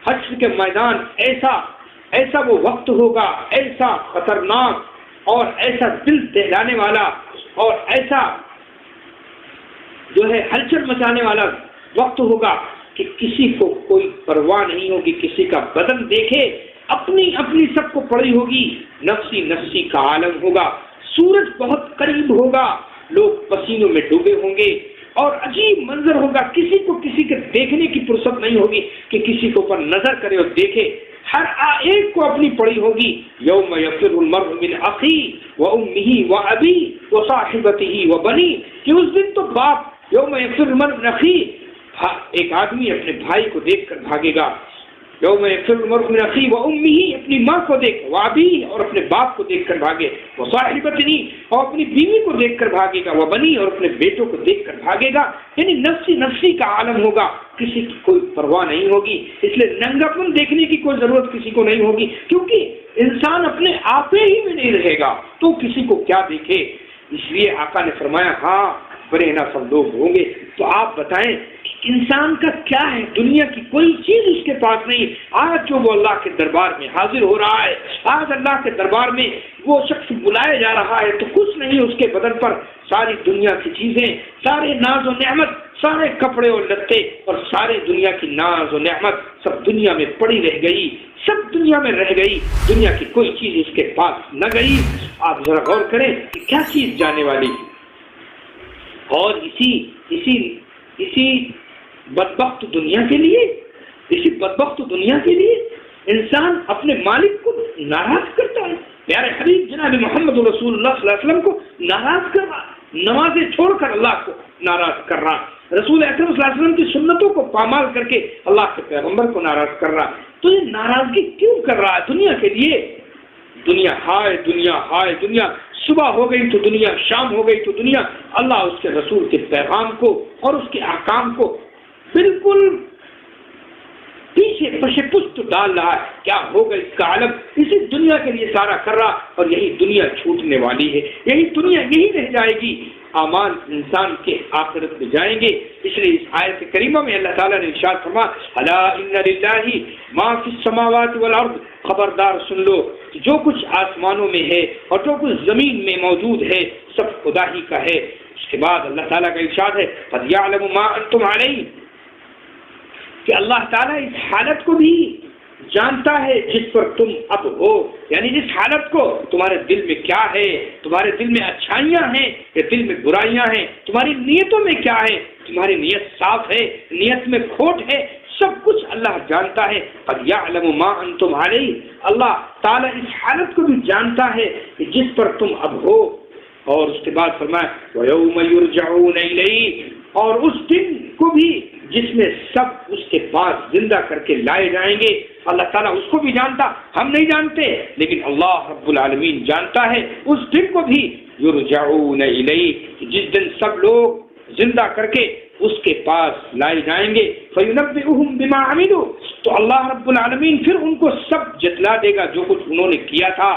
حشر کے میدان ایسا وہ وقت ہوگا، ایسا خطرناک اور ایسا دل دہلانے والا اور ایسا جو ہے ہلچل مچانے والا وقت ہوگا کہ کسی کو کوئی پرواہ نہیں ہوگی، کسی کا بدن دیکھے اپنی سب کو پڑی ہوگی، نفسی نفسی کا عالم ہوگا، سورج بہت قریب ہوگا، لوگ پسینوں میں ڈوبے ہوں گے، اور عجیب منظر ہوگا، کسی کو کسی کے دیکھنے کی فرصت نہیں ہوگی کہ کسی کو پر نظر کرے اور دیکھے، ہر ایک کو اپنی پڑی ہوگی۔ یوم یفر المرء من اخیہ وامہ وابی وصاحبتہ وبنی، کہ اس دن تو باپ، یوم یفر المرء من اخیہ، ایک آدمی اپنے بھائی کو دیکھ کر بھاگے گا، یوم یفر المرء من اخیہ وامہ، اپنی ماں کو دیکھ، وابی اور اپنے باپ کو دیکھ کر بھاگے، وصاحبتہ اور اپنی بیوی کو دیکھ کر بھاگے گا، وبنی اور اپنے بیٹوں کو دیکھ کر بھاگے گا، یعنی نفسی نفسی کا عالم ہوگا، کسی کی کوئی پرواہ نہیں ہوگی۔ اس لیے ننگا پن دیکھنے کی کوئی ضرورت کسی کو نہیں ہوگی، کیونکہ انسان اپنے آپ ہی میں نہیں رہے گا تو کسی کو کیا دیکھے۔ اس لیے آقا نے فرمایا ہاں برہنہ سب لوگ ہوں گے۔ تو آپ بتائیں انسان کا کیا ہے، دنیا کی کوئی چیز اس کے پاس نہیں۔ آج جو وہ اللہ کے دربار میں حاضر ہو رہا ہے، آج اللہ کے دربار میں وہ شخص بلایا جا رہا ہے تو کچھ نہیں اس کے بدن پر، ساری دنیا کی چیزیں، سارے ناز و نعمت، سارے کپڑے اور لتے اور سارے دنیا کی ناز و نعمت سب دنیا میں پڑی رہ گئی، سب دنیا میں رہ گئی، دنیا کی کوئی چیز اس کے پاس نہ گئی۔ آپ ذرا غور کریں کہ کیا چیز جانے والی، اور اسی بدبخت دنیا کے لیے، اسی بدبخت دنیا کے لیے انسان اپنے مالک کو ناراض کرتا ہے۔ پیارے حبیب جناب محمد رسول اللہ صلی اللہ علیہ وسلم کو ناراض کر رہا، نمازیں چھوڑ کر اللہ کو ناراض کر رہا، رسول اکرم صلی اللہ علیہ وسلم کی سنتوں کو پامال کر کے اللہ کے پیغمبر کو ناراض کر رہا۔ تو یہ ناراضگی کیوں کر رہا ہے دنیا کے لیے؟ دنیا ہائے دنیا ہائے دنیا، صبح ہو گئی تو دنیا، شام ہو گئی تو دنیا، اللہ اس کے رسول کے پیغام کو اور اس کے احکام کو بالکل پیچھے پش پشت ڈال رہا ہے۔ کیا ہوگا اس کا عالم، اسی دنیا کے لیے سارا کر رہا، اور یہی دنیا چھوٹنے والی ہے، یہی دنیا یہی رہ جائے گی، اعمال انسان کے آخرت میں جائیں گے۔ اس لیے اس آیت کریمہ میں اللہ تعالیٰ نے ارشاد فرمایا الا ان للہ ما فی السماوات والارض، خبردار سن لو جو کچھ آسمانوں میں ہے اور جو کچھ زمین میں موجود ہے سب خدا ہی کا ہے۔ اس کے بعد اللہ تعالیٰ کا ارشاد ہے قد یعلم ما انتم علیہ، کہ اللہ تعالیٰ اس حالت کو بھی جانتا ہے جس پر تم اب ہو، یعنی جس حالت کو تمہارے دل میں کیا ہے، تمہارے دل میں اچھائیاں ہیں یا دل میں برائیاں ہیں، تمہاری نیتوں میں کیا ہے، تمہاری نیت صاف ہے، نیت میں کھوٹ ہے، سب کچھ اللہ جانتا ہے۔ قد یعلم ما انتم علیہ، اللہ تعالیٰ اس حالت کو بھی جانتا ہے کہ جس پر تم اب ہو۔ اور اس کے بعد فرمایا وَيَوْمَ يُرْجَعُونَ إِلَيْهِ، اور اس دن کو بھی جس میں سب اس کے پاس زندہ کر کے لائے جائیں گے۔ اللہ تعالیٰ اس کو بھی جانتا، ہم نہیں جانتے، لیکن اللہ رب العالمین جانتا ہے اس دن کو بھی۔ یرجعون الیہ، جس دن سب لوگ زندہ کر کے اس کے پاس لائے جائیں گے فَيُنَبِّئُهُم بِمَا عَمِلُوا، تو اللہ رب العالمین پھر ان کو سب جتلا دے گا جو کچھ انہوں نے کیا تھا.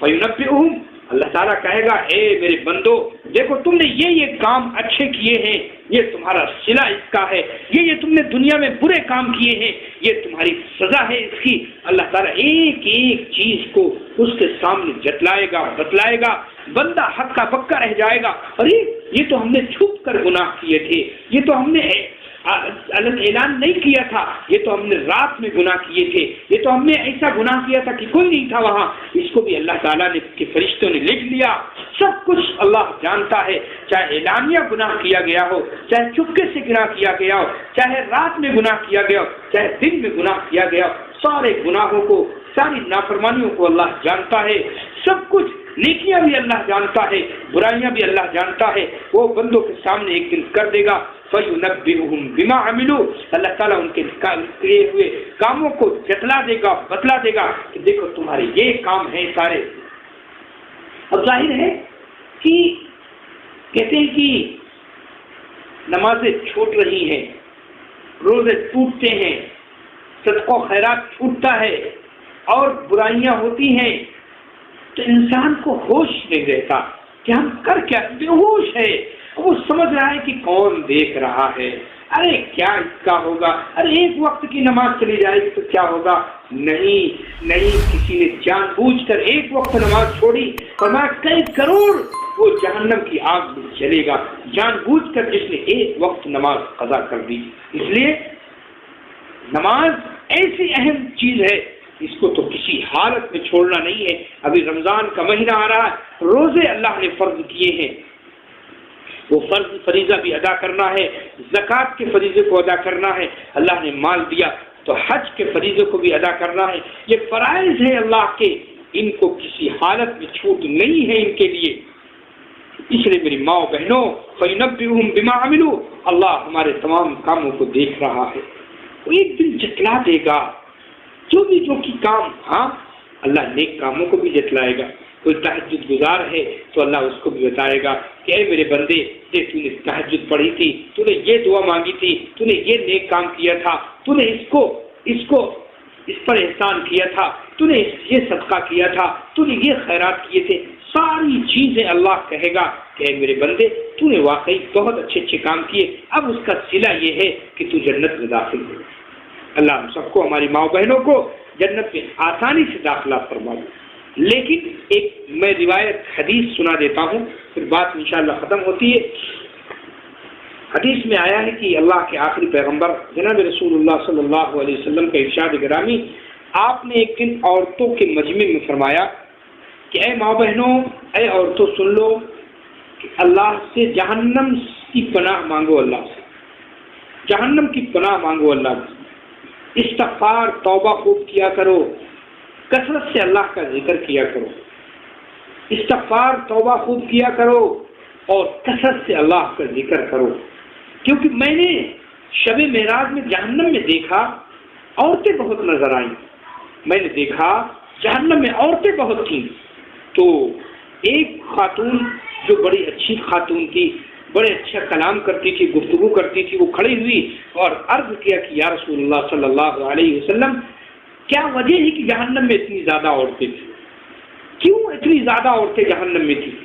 فَيُنَبِّئُهُم، اللہ تعالیٰ کہے گا اے میرے بندو دیکھو تم نے یہ کام اچھے کیے ہیں، یہ تمہارا صلہ اس کا ہے، یہ تم نے دنیا میں برے کام کیے ہیں، یہ تمہاری سزا ہے اس کی. اللہ تعالیٰ ایک ایک چیز کو اس کے سامنے جتلائے گا، بتلائے گا. بندہ حق کا پکا رہ جائے گا، ارے یہ تو ہم نے چھپ کر گناہ کیے تھے، یہ تو ہم نے اعلان نہیں کیا تھا، یہ تو ہم نے رات میں گناہ کیے تھے، یہ تو ہم نے ایسا گناہ کیا تھا کہ کوئی نہیں تھا وہاں. اس کو بھی اللہ تعالیٰ نے کے فرشتوں نے لکھ لیا. سب کچھ اللہ جانتا ہے، چاہے اعلانیہ گناہ کیا گیا ہو، چاہے چپکے سے گناہ کیا گیا ہو، چاہے رات میں گناہ کیا گیا ہو، چاہے دن میں گناہ کیا گیا ہو. سارے گناہوں کو، ساری نافرمانیوں کو اللہ جانتا ہے. سب کچھ، نیکیاں بھی اللہ جانتا ہے، برائیاں بھی اللہ جانتا ہے. وہ بندوں کے سامنے ایک دن کر دے گا. فَيُنَبِّئُهُم بِمَا عَمِلُوا، اللہ تعالیٰ ان کے کیے ہوئے کاموں کو جتلا دے گا، بتلا دے گا کہ دیکھو تمہارے یہ کام ہیں سارے. اب ظاہر ہے کہ کہتے ہیں کہ نمازیں چھوٹ رہی ہیں، روزے ٹوٹتے ہیں، صدقہ و خیرات چھوٹتا ہے اور برائیاں ہوتی ہیں، تو انسان کو ہوش نہیں رہتا کہ ہم کر کیا، بے ہوش ہے. وہ سمجھ رہا ہے کہ کون دیکھ رہا ہے، ارے کیا اس کا ہوگا، ارے ایک وقت کی نماز چلی جائے گی تو کیا ہوگا. نہیں، کسی نے جان بوجھ کر ایک وقت نماز چھوڑی، فرمایا کئی کروڑ وہ جہنم کی آگ میں جلے گا، جان بوجھ کر جس نے ایک وقت نماز قضا کر دی. اس لیے نماز ایسی اہم چیز ہے، اس کو تو کسی حالت میں چھوڑنا نہیں ہے. ابھی رمضان کا مہینہ آ رہا ہے، روزے اللہ نے فرض کیے ہیں، وہ فریضہ بھی ادا کرنا ہے، زکوٰۃ کے فریضے کو ادا کرنا ہے. اللہ نے مال دیا تو حج کے فریضے کو بھی ادا کرنا ہے. یہ فرائض ہیں اللہ کے، ان کو کسی حالت میں چھوٹ نہیں ہے ان کے لیے. اس لیے میری ماں بہنوں، فَيُنَبِّئُهُم بِمَا عَمِلُوا، اللہ ہمارے تمام کاموں کو دیکھ رہا ہے. وہ ایک دن جتلا دے گا جو کی کام. ہاں، اللہ نیک کاموں کو بھی جتلائے گا. کوئی تہجد گزار ہے تو اللہ اس کو بھی بتائے گا کہ اے میرے بندے، تو نے تہجد پڑھی تھی، تو نے یہ دعا مانگی تھی، تو نے یہ نیک کام کیا تھا، تو نے اس پر احسان کیا تھا، تو نے یہ صدقہ کیا تھا، تو نے یہ خیرات کیے تھے. ساری چیزیں اللہ کہے گا کہ اے میرے بندے تو نے واقعی بہت اچھے کام کیے. اب اس کا صلہ یہ ہے کہ تو جنت میں داخل ہو. اللہ ہم سب کو، ہماری ماں بہنوں کو جنت میں آسانی سے داخلہ فرما دے. لیکن ایک میں روایت حدیث سنا دیتا ہوں، پھر بات انشاءاللہ ختم ہوتی ہے. حدیث میں آیا ہے کہ اللہ کے آخری پیغمبر جناب رسول اللہ صلی اللہ علیہ وسلم کا ارشاد گرامی، آپ نے ایک دن عورتوں کے مجمع میں فرمایا کہ اے ماں بہنوں، اے عورتوں سن لو کہ اللہ سے جہنم کی پناہ مانگو، اللہ سے جہنم کی پناہ مانگو. اللہ سے استغفار، توبہ خوب کیا کرو، کثرت سے اللہ کا ذکر کیا کرو. استغفار، توبہ خوب کیا کرو اور کثرت سے اللہ کا ذکر کرو. کیونکہ میں نے شب معراج میں جہنم میں دیکھا عورتیں بہت نظر آئیں. میں نے دیکھا جہنم میں عورتیں بہت تھیں. تو ایک خاتون جو بڑی اچھی خاتون تھی، بڑے اچھا کلام کرتی تھی، گفتگو کرتی تھی، وہ کھڑی ہوئی اور عرض کیا کہ یا رسول اللہ صلی اللہ علیہ وسلم، کیا وجہ ہے کہ جہنم میں اتنی زیادہ عورتیں تھیں؟ کیوں اتنی زیادہ عورتیں جہنم میں تھیں؟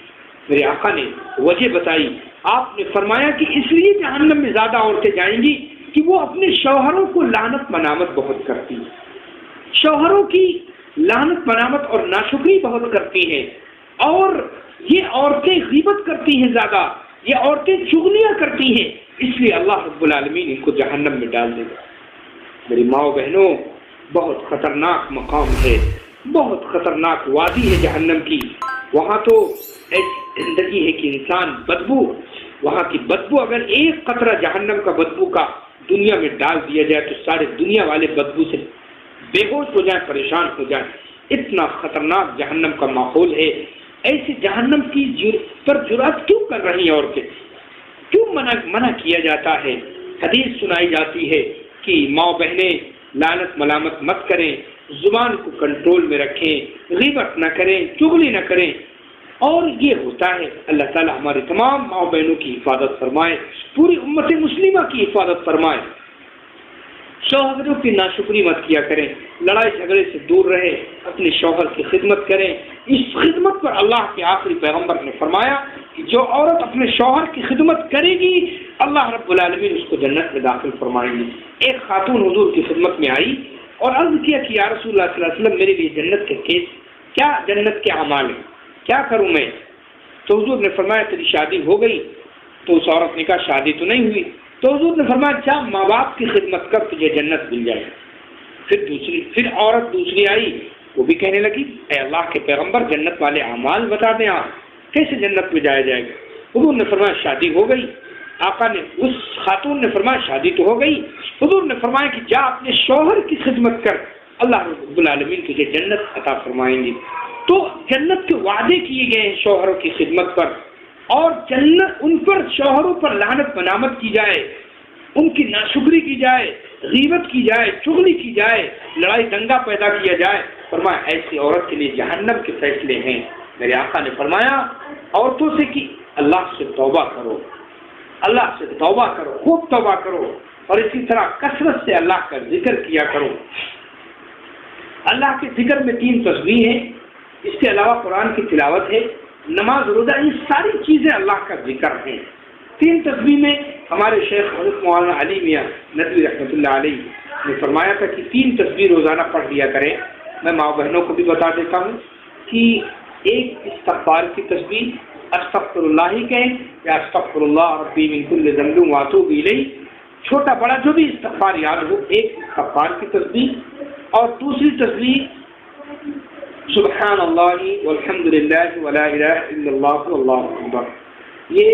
میرے آقا نے وجہ بتائی. آپ نے فرمایا کہ اس لیے جہنم میں زیادہ عورتیں جائیں گی کہ وہ اپنے شوہروں کو لعنت ملامت بہت کرتی ہیں، شوہروں کی لعنت ملامت اور ناشکری بہت کرتی ہیں، اور یہ عورتیں غیبت کرتی ہیں زیادہ، یہ عورتیں چغلیاں کرتی ہیں. اس لیے اللہ رب العالمین ان کو جہنم میں ڈال دے گا. میری ماں بہنوں، بہت خطرناک مقام ہے، بہت خطرناک وادی ہے جہنم کی. وہاں تو ایسی زندگی ہے کہ انسان بدبو، وہاں کی بدبو، اگر ایک قطرہ جہنم کا بدبو کا دنیا میں ڈال دیا جائے تو سارے دنیا والے بدبو سے بے ہوش ہو جائیں، پریشان ہو جائیں. اتنا خطرناک جہنم کا ماحول ہے. ایسی جہنم کی پر جرات کیوں کر رہی ہیں عورتیں؟ کیوں منع کیا جاتا ہے؟ حدیث سنائی جاتی ہے کہ ماں بہنیں لعنت ملامت مت کریں، زبان کو کنٹرول میں رکھیں، غیبت نہ کریں، چغلی نہ کریں. اور یہ ہوتا ہے۔ اللہ تعالیٰ ہماری تمام ماں بہنوں کی حفاظت فرمائے، پوری امت مسلمہ کی حفاظت فرمائے۔ شوہروں کی ناشکری مت کیا کریں، لڑائی جھگڑے سے دور رہے، اپنے شوہر کی خدمت کریں۔ اس خدمت پر اللہ کے آخری پیغمبر نے فرمایا کہ جو عورت اپنے شوہر کی خدمت کرے گی اللہ رب العالمین اس کو جنت میں داخل فرمائیں گے۔ ایک خاتون حضور کی خدمت میں آئی اور عرض کیا کہ یا رسول اللہ صلی اللہ علیہ وسلم میرے لیے جنت کے کیس کیا، جنت کے اعمال ہیں، کیا کروں میں؟ تو حضور نے فرمایا تیری شادی ہو گئی؟ تو اس عورت نے کہا شادی تو نہیں ہوئی۔ تو حضور نے فرمایا جا ماں باپ کی خدمت کر تجھے جنت مل جائے۔ پھر عورت دوسری آئی، وہ بھی کہنے لگی اے اللہ کے پیغمبر جنت والے اعمال بتا دیں، آپ کیسے جنت میں جایا جائے گا؟ حضور نے فرمایا شادی ہو گئی۔ آقا نے اس خاتون نے فرمایا شادی تو ہو گئی۔ حضور نے فرمایا کہ جا اپنے شوہر کی خدمت کر، اللہ رب العالمین تجھے جنت عطا فرمائیں گے۔ تو جنت کے وعدے کیے گئے ہیں شوہروں کی خدمت پر، اور جنت ان پر شوہروں پر لعنت ملامت کی جائے، ان کی ناشکری کی جائے، غیبت کی جائے، چغلی کی جائے، لڑائی دنگا پیدا کیا جائے، فرمایا ایسی عورت کے لیے جہنم کے فیصلے ہیں۔ میرے آقا نے فرمایا عورتوں سے کہ اللہ سے توبہ کرو، اللہ سے توبہ کرو، خوب توبہ کرو، اور اسی طرح کثرت سے اللہ کا ذکر کیا کرو۔ اللہ کے ذکر میں 3 تسبیح ہیں، اس کے علاوہ قرآن کی تلاوت ہے، نماز روزہ، یہ ساری چیزیں اللہ کا ذکر ہیں۔ 3 تسبیح میں ہمارے شیخ حضرت مولانا علی میاں ندوی رحمۃ اللہ علیہ نے فرمایا تھا کہ 3 تسبیح روزانہ پڑھ لیا کریں۔ میں ماں بہنوں کو بھی بتا دیتا ہوں کہ ایک استغفار کی تسبیح استغفر اللہ کہیں یا استغفر اللہ ربی من کل ذنب واتوب الیہ، چھوٹا بڑا جو بھی استغفار یاد ہو، ایک استغفار کی تسبیح، اور دوسری تسبیح سبحان اللہ والحمد للہ ولا الہ الا اللہ واللہ اکبر، یہ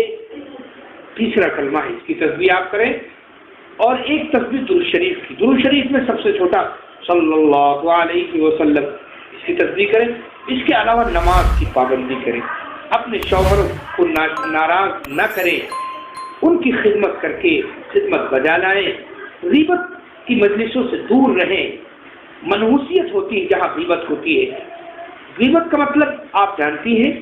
تیسرا کلمہ ہے، اس کی تسبیح آپ کریں۔ اور ایک تسبیح درود شریف کی، درود شریف میں سب سے چھوٹا صلی اللہ علیہ وسلم، اس کی تسبیح کریں۔ اس کے علاوہ نماز کی پابندی کریں، اپنے شوہروں کو ناراض نہ کریں، ان کی خدمت کر کے خدمت بجا لائیں، غیبت کی مجلسوں سے دور رہیں۔ منحوسیت ہوتی ہے جہاں غیبت ہوتی ہے۔ غیبت کا مطلب آپ جانتی ہیں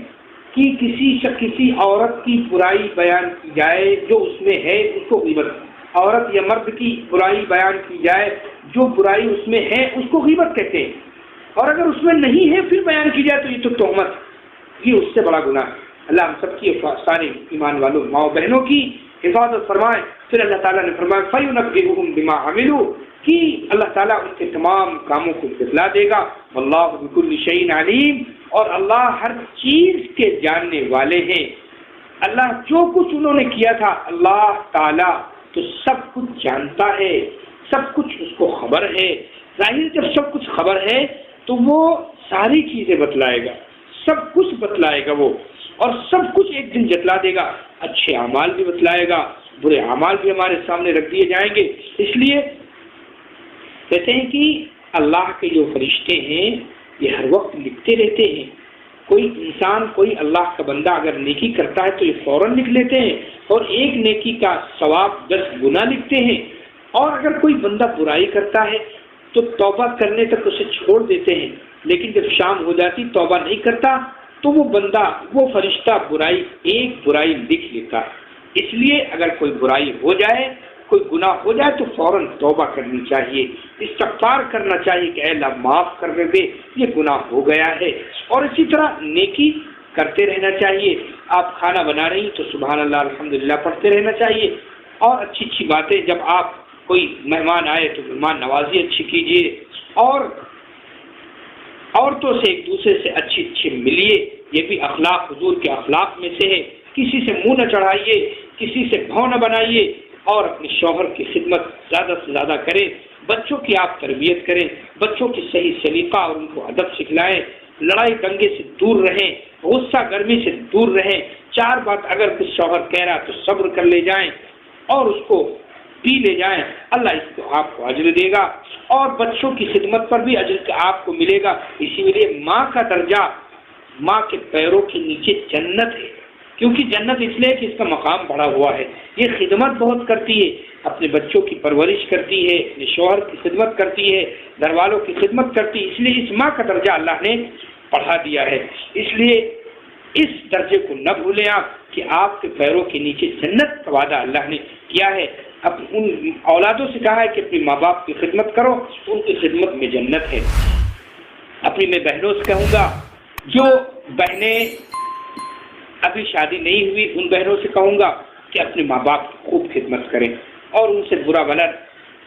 کہ کسی عورت کی برائی بیان کی جائے جو اس میں ہے، اس کو غیبت، عورت یا مرد کی برائی بیان کی جائے جو برائی اس میں ہے، اس کو غیبت کہتے ہیں، اور اگر اس میں نہیں ہے پھر بیان کی جائے تو یہ تو تہمت، یہ اس سے بڑا گناہ ہے۔ اللہ ہم سب کی سارے ایمان والوں ماں بہنوں کی حفاظت فرمائے۔ پھر اللہ تعالیٰ نے فرمایا فَيُنَبِّئُهُم بِمَا عَمِلُوا، کہ اللہ تعالیٰ ان کے تمام کاموں کو بتلا دے گا۔ واللہ بكل شيء علیم، اور اللہ ہر چیز کے جاننے والے ہیں۔ اللہ جو کچھ انہوں نے کیا تھا، اللہ تعالیٰ تو سب کچھ جانتا ہے، سب کچھ اس کو خبر ہے۔ ظاہر جب سب کچھ خبر ہے تو وہ ساری چیزیں بتلائے گا، سب کچھ بتلائے گا وہ، اور سب کچھ ایک دن جتلا دے گا۔ اچھے اعمال بھی بتلائے گا، برے اعمال بھی ہمارے سامنے رکھ دیے جائیں گے۔ اس لیے کہتے ہیں کہ اللہ کے جو فرشتے ہیں یہ ہر وقت لکھتے رہتے ہیں۔ کوئی انسان، کوئی اللہ کا بندہ اگر نیکی کرتا ہے تو یہ فوراً لکھ لیتے ہیں، اور ایک نیکی کا ثواب 10 گنا لکھتے ہیں، اور اگر کوئی بندہ برائی کرتا ہے تو توبہ کرنے تک اسے چھوڑ دیتے ہیں، لیکن جب شام ہو جاتی توبہ نہیں کرتا تو وہ بندہ، وہ فرشتہ ایک برائی لکھ لیتا ہے۔ اس لیے اگر کوئی برائی ہو جائے، کوئی گناہ ہو جائے تو فوراً توبہ کرنی چاہیے، استغفار کرنا چاہیے کہ اے اللہ معاف کر دے، یہ گناہ ہو گیا ہے۔ اور اسی طرح نیکی کرتے رہنا چاہیے۔ آپ کھانا بنا رہی تو سبحان اللہ الحمدللہ پڑھتے رہنا چاہیے، اور اچھی اچھی باتیں، جب آپ کوئی مہمان آئے تو مہمان نوازی اچھی کیجیے، اور عورتوں سے ایک دوسرے سے اچھی ملیے، یہ بھی اخلاق حضور کے اخلاق میں سے ہے۔ کسی سے منہ نہ چڑھائیے، کسی سے بھاؤ نہ بنائیے، اور اپنے شوہر کی خدمت زیادہ سے زیادہ کریں۔ بچوں کی آپ تربیت کریں، بچوں کی صحیح سلیقہ اور ان کو ادب سکھلائیں، لڑائی دنگے سے دور رہیں، غصہ گرمی سے دور رہیں۔ 4 بات اگر کچھ شوہر کہہ رہا تو صبر کر لے جائیں اور اس کو پی لے جائیں، اللہ اس کو آپ کو اجر دے گا، اور بچوں کی خدمت پر بھی اجر آپ کو ملے گا۔ اسی لیے ماں کا درجہ، ماں کے پیروں کے نیچے جنت ہے، کیونکہ جنت اس لیے کہ اس کا مقام بڑا ہوا ہے۔ یہ خدمت بہت کرتی ہے، اپنے بچوں کی پرورش کرتی ہے، اپنے شوہر کی خدمت کرتی ہے، گھر والوں کی خدمت کرتی ہے، اس لیے اس ماں کا درجہ اللہ نے بڑھا دیا ہے۔ اس لیے اس درجے کو نہ بھولیں آپ کہ آپ کے پیروں کے نیچے جنت کا وعدہ اللہ نے کیا ہے. ان اولادوں سے کہا ہے کہ اپنے ماں باپ کی خدمت کرو، ان کی خدمت میں جنت ہے. اپنی میں بہنوں سے کہوں گا، جو بہنیں ابھی شادی نہیں ہوئی ان بہنوں سے کہوں گا کہ اپنے ماں باپ کی خوب خدمت کریں اور ان سے برا بھلا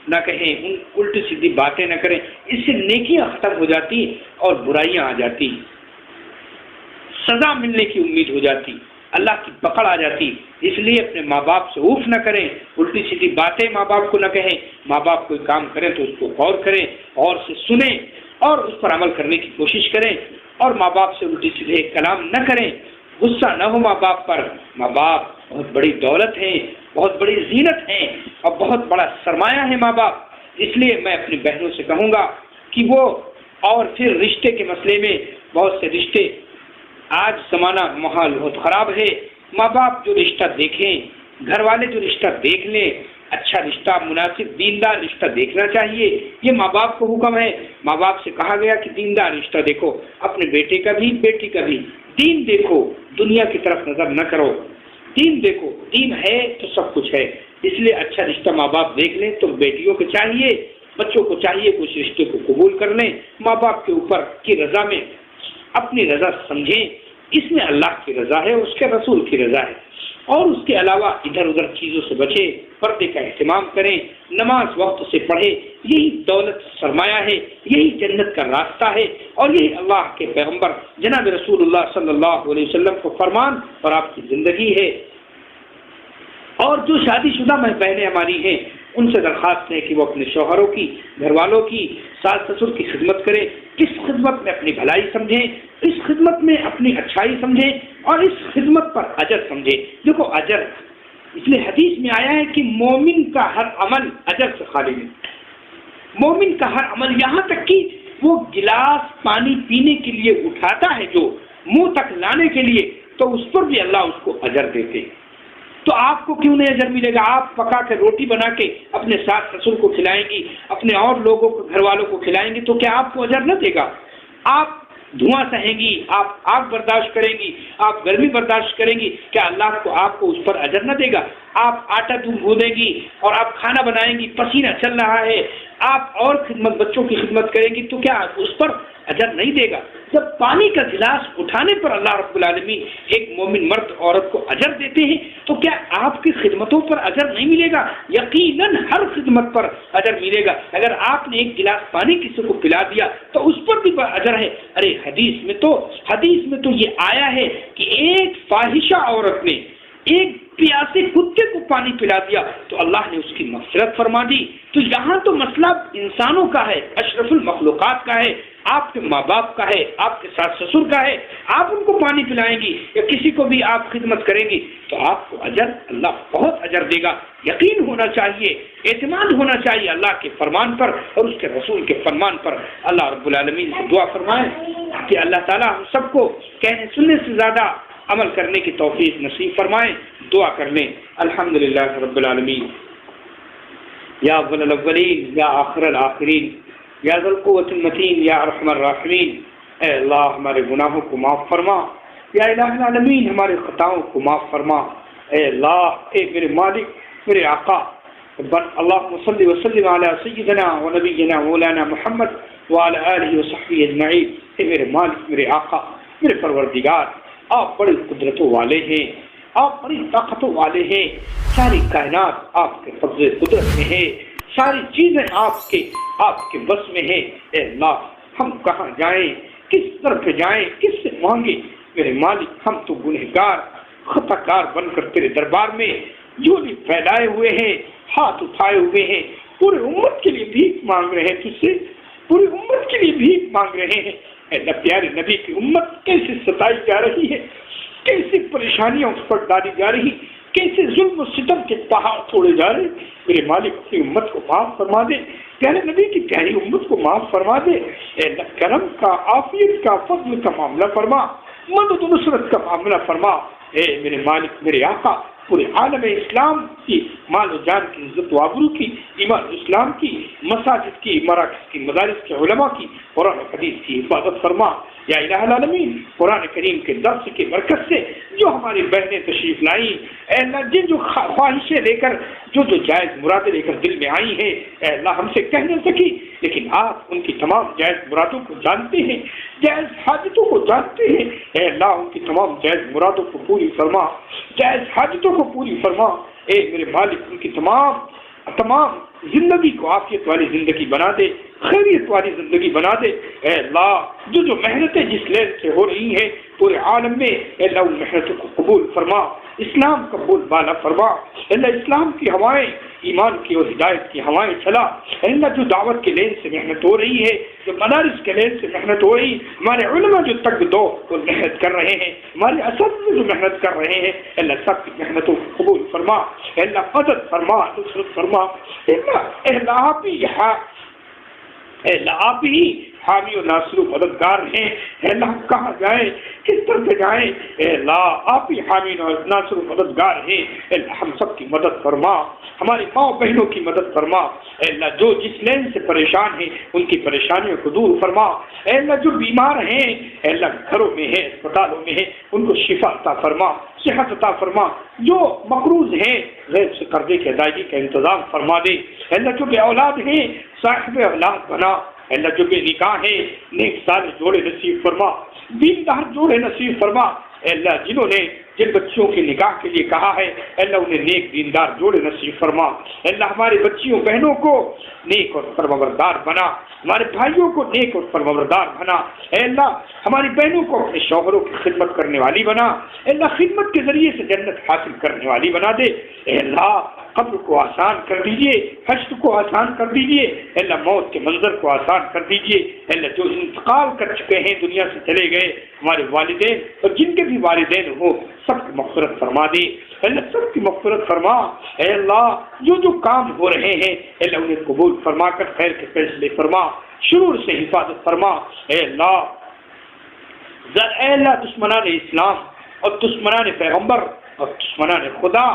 نہ کہیں، ان الٹی سیدھی باتیں نہ کریں. اس سے نیکیاں ختم ہو جاتی اور برائیاں آ جاتی، سزا ملنے کی امید ہو جاتی، اللہ کی پکڑ آ جاتی. اس لیے اپنے ماں باپ سے اوف نہ کریں، الٹی سیدھی باتیں ماں باپ کو نہ کہیں. ماں باپ کوئی کام کریں تو اس کو غور کریں، غور سے سنیں اور اس پر عمل کرنے کی کوشش کریں، اور ماں باپ سے الٹی سیدھے کلام نہ کریں. غصہ نہ ہو ماں باپ پر. ماں باپ بہت بڑی دولت ہیں، بہت بڑی زینت ہیں اور بہت بڑا سرمایہ ہے ماں باپ. اس لیے میں اپنی بہنوں سے کہوں گا کہ وہ، اور پھر رشتے کے مسئلے میں بہت سے رشتے، آج زمانہ ماحول بہت خراب ہے. ماں باپ جو رشتہ دیکھیں، گھر والے جو رشتہ دیکھ لیں، اچھا رشتہ، مناسب دیندار رشتہ دیکھنا چاہیے. یہ ماں باپ کو حکم ہے. ماں باپ سے کہا گیا کہ دیندار رشتہ دیکھو، اپنے بیٹے کا بھی بیٹی کا بھی. دین دیکھو، دنیا کی طرف نظر نہ کرو. دین دیکھو، دین ہے تو سب کچھ ہے. اس لیے اچھا رشتہ ماں باپ دیکھ لیں. تو بیٹیوں کو چاہیے، بچوں کو چاہیے کہ اس رشتے کو قبول کر لیں. ماں باپ کے اوپر کی رضا میں اپنی رضا سمجھیں. اس میں اللہ کی رضا ہے، اس کے رسول کی رضا ہے. اور اس کے علاوہ ادھر ادھر چیزوں سے بچیں، پردے کا اہتمام کریں، نماز وقت سے پڑھیں. یہی دولت سرمایہ ہے، یہی جنت کا راستہ ہے، اور یہی اللہ کے پیغمبر جناب رسول اللہ صلی اللہ علیہ وسلم کو فرمان اور آپ کی زندگی ہے. اور جو شادی شدہ بہنیں ہماری ہیں، ان سے درخواست ہے کہ وہ اپنے شوہروں کی، گھر والوں کی، ساس سسر کی خدمت کریں. اس خدمت میں اپنی بھلائی سمجھیں، اس خدمت میں اپنی اچھائی سمجھیں، اور اس خدمت پر اجر سمجھیں. دیکھو اجر، اس لیے حدیث میں آیا ہے کہ مومن کا ہر عمل اجر سے خالی نہیں. مومن کا ہر عمل، یہاں تک کہ وہ گلاس پانی پینے کے لیے اٹھاتا ہے جو منہ تک لانے کے لیے، تو اس پر بھی اللہ اس کو اجر دیتے. تو آپ کو کیوں نہیں اجر ملے گا؟ آپ پکا کے روٹی بنا کے اپنے ساس سسر کو کھلائیں گی، اپنے اور لوگوں کو، گھر والوں کو کھلائیں گی، تو کیا آپ کو اجر نہ دے گا؟ آپ دھواں سہیں گی، آپ آگ برداشت کریں گی، آپ گرمی برداشت کریں گی، کیا اللہ کو آپ کو اس پر اجر نہ دے گا؟ آپ آٹا گوندیں گی اور آپ کھانا بنائیں گی، پسینہ چل رہا ہے، آپ اور خدمت، بچوں کی خدمت کریں گی، تو کیا اس پر اجر نہیں دے گا؟ جب پانی کا گلاس اٹھانے پر اللہ رب العالمین ایک مومن مرد عورت کو اجر دیتے ہیں، تو کیا آپ کی خدمتوں پر اجر نہیں ملے گا؟ یقیناً ہر خدمت پر اجر ملے گا. اگر آپ نے ایک گلاس پانی کسی کو پلا دیا تو اس پر بھی اجر ہے. ارے حدیث میں تو یہ آیا ہے کہ ایک فاحشہ عورت نے ایک پیاسے کتے کو پانی پلا دیا تو اللہ نے اس کی مغفرت فرما دی. تو یہاں تو مسئلہ انسانوں کا ہے، اشرف المخلوقات کا ہے، آپ کے ماں باپ کا ہے، آپ کے ساس سسر کا ہے. آپ ان کو پانی پلائیں گی یا کسی کو بھی آپ خدمت کریں گی تو آپ کو اجر، اللہ بہت اجر دے گا. یقین ہونا چاہیے، اعتماد ہونا چاہیے اللہ کے فرمان پر اور اس کے رسول کے فرمان پر. اللہ رب العالمین سے دعا فرمائے کہ اللہ تعالیٰ ہم سب کو کہنے سننے سے زیادہ عمل کرنے کی توفیق نصیب فرمائے. دعا کر لیں. الحمدللہ رب العالمین، یا اول الاولین، یا آخر الآخرین، یا ذو القوۃ المتین، یا ارحم الراحمین. اے اللہ ہمارے گناہوں کو معاف فرما. یا الہ العالمین ہمارے خطاؤں کو معاف فرما. اے اللہ، اے میرے مالک، میرے آقا، اللہم صلی وسلم علی سیدنا و نبینا مولانا محمد وعلی آلہ وصحبہ اجمعین. اے میرے مالک، میرے آقا، میرے پروردگار، آپ بڑی قدرتوں والے ہیں، آپ بڑی طاقتوں والے ہیں. ساری کائنات آپ کے قبضے قدرت میں ہے، ساری چیزیں آپ کے بس میں ہیں. اے اللہ، ہم کہاں جائیں، کس طرف جائیں، کس سے مانگیں؟ میرے مالک، ہم تو گنہگار خطا کار بن کر تیرے دربار میں جھولی پھیلائے ہوئے ہیں، ہاتھ اٹھائے ہوئے ہیں، پورے امت کے لیے بھیک مانگ رہے ہیں، تجھ سے پوری امت کے لیے بھیک مانگ رہے ہیں. اے پیارے نبی کی امت کیسے ستائی جا رہی ہے، کیسے پریشانیاں اس پر ڈالی جا رہی، کیسے ظلم و ستم کے پہاڑ توڑے جا رہے. میرے مالک، اپنی امت کو معاف فرما دے. پیارے نبی کی پیاری امت کو معاف فرما دے. اے کرم کا، عافیت کا، فضل کا معاملہ فرما، مدد و نصرت کا معاملہ فرما. اے میرے مالک، میرے آقا، پورے عالم اسلام کی مال و جان کی، عزت و آبرو کی، ایمان اسلام کی، مساجد کی، مراکز کی، مدارس کے علماء کی، قرآن حدیث کی حفاظت فرما. یا الہ العالمین قرآن کریم کے درس کی برکت سے جو ہماری بہنیں تشریف لائیں، اے اللہ جن جو خواہشیں لے کر جو جائز مرادیں لے کر دل میں آئی ہیں، اے اللہ ہم سے کہہ نہ سکی، لیکن آپ ان کی تمام جائز مرادوں کو جانتے ہیں، جائز حاجتوں کو جانتے ہیں، اے اللہ ان کی تمام جائز مرادوں کو پوری فرما، جائز حاجتوں کو پوری فرما، اے میرے مالک ان کی تمام زندگی کو عافیت والی زندگی بنا دے، خیریت والی زندگی بنا دے، اے اللہ جو محنتیں جس لین سے ہو رہی ہیں پورے عالم میں، اے اللہ ان محنتوں کو قبول فرما، اسلام کا بول بالا فرما، اے اللہ اسلام کی ہوائیں، ایمان کی اور ہدایت کی ہوائیں چلا، اے اللہ جو دعوت کے لین سے محنت ہو رہی ہے، جو مدارس کے لین سے محنت ہو رہی، ہمارے علماء جو تک دو وہ محنت کر رہے ہیں، ہمارے اساتذہ جو محنت کر رہے ہیں، اے اللہ سب کی محنتوں کو قبول فرما، اے اللہ مدد فرما، نصرت فرما، اے اللہ آپ ہی حامی و ناصر و مددگار ہیں، اے اللہ ہم کہاں جائیں، کس طرح سے جائیں، اے اللہ آپ ہی حامی و ناصر و مددگار ہیں، اے اللہ ہم سب کی مدد فرما، ہماری ماں بہنوں کی مدد فرما، اے اللہ جو جس لین سے پریشان ہیں ان کی پریشانیوں کو دور فرما، اے اللہ جو بیمار ہیں، اے اللہ گھروں میں ہیں، اسپتالوں میں ہیں، ان کو شفا عطا فرما، صحت عطا فرما، جو مقروض ہیں غیر سے قرضے کی ادائیگی کا انتظام فرما دے، اے اللہ جو بے اولاد ہیں صاحب اولاد بنا، اے اللہ جو بے نکاح ہیں نیک سال جوڑے نصیب فرما، دیندار جوڑے نصیب فرما، اے اللہ جنہوں نے جن بچوں کے نکاح کے لیے کہا ہے، اے اللہ انہیں نیک دیندار جوڑے نصیب فرما، اے اللہ ہمارے بچیوں بہنوں کو نیک اور فرمانبردار بنا، ہمارے بھائیوں کو نیک اور فرمانبردار بنا، اے اللہ ہماری بہنوں کو اپنے شوہروں کی خدمت کرنے والی بنا، اے اللہ خدمت کے ذریعے سے جنت حاصل کرنے والی بنا دے، اے اللہ قبر کو آسان کر دیجئے، حشر کو آسان کر دیجئے، اے اللہ موت کے منظر کو آسان کر دیجئے، اے اللہ جو انتقال کر چکے ہیں دنیا سے چلے گئے ہمارے والدین اور جن کے بھی والدین ہو سب کی مغفرت فرما دے، اے اللہ سب کی مغفرت فرما، اے اللہ جو کام ہو رہے ہیں اے اللہ انہیں قبول فرما کر خیر کے فیصلے فرما، شرور سے حفاظت فرما، اے اللہ دشمنان اسلام اور دشمنان پیغمبر اور دشمنان خدا،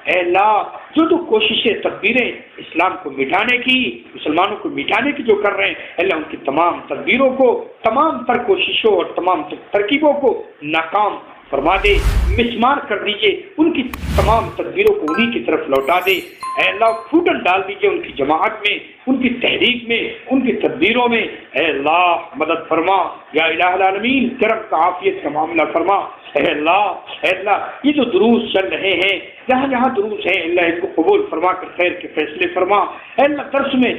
اے اللہ جو کوششیں تدبیریں اسلام کو مٹانے کی، مسلمانوں کو مٹانے کی جو کر رہے ہیں، اللہ ان کی تمام تدبیروں کو، تمام تر کوششوں اور تمام ترکیبوں کو ناکام فرما دے، مسمار کر دیجئے، ان کی تمام تدبیروں کو انہی کی طرف لوٹا دے، اے اللہ پھوٹن ڈال دیجئے ان کی جماعت میں، ان کی تحریک میں، ان کی تدبیروں میں، اے اللہ مدد فرما، یا الہ العالمین کرم کا عافیت کا معاملہ فرما، اے اللہ یہ جو دروس چل رہے ہیں جہاں جہاں دروس ہیں اللہ ان کو قبول فرما کر خیر کے فیصلے فرما، اے اللہ درس میں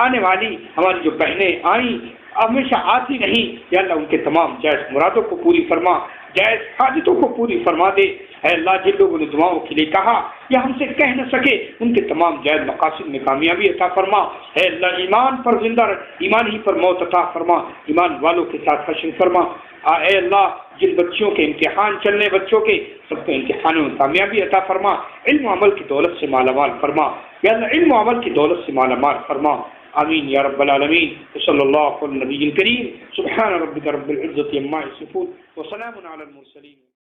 آنے والی ہماری جو بہنیں آئیں ہمیشہ آتی نہیں، یا اللہ ان کے تمام جائز مرادوں کو پوری فرما، جائز حاجتوں کو پوری فرما دے، اے اللہ جن لوگوں نے دعاؤں کے لیے کہا یا ہم سے کہہ نہ سکے ان کے تمام جائز مقاصد میں کامیابی عطا فرما، اے اللہ ایمان پر زندہ ایمان ہی پر موت عطا فرما، ایمان والوں کے ساتھ حشر فرما، اے اللہ جن بچوں کے امتحان چلنے بچوں کے سب کو امتحانوں میں کامیابی عطا فرما، علم و عمل کی دولت سے مالا مال فرما، یا اللہ علم و عمل کی دولت سے مالا مال فرما، آمین یا رب العالمین، صلی اللہ علیہ النبی الکریم، سبحان ربک رب العزت عما یصفون وسلام علی المرسلین۔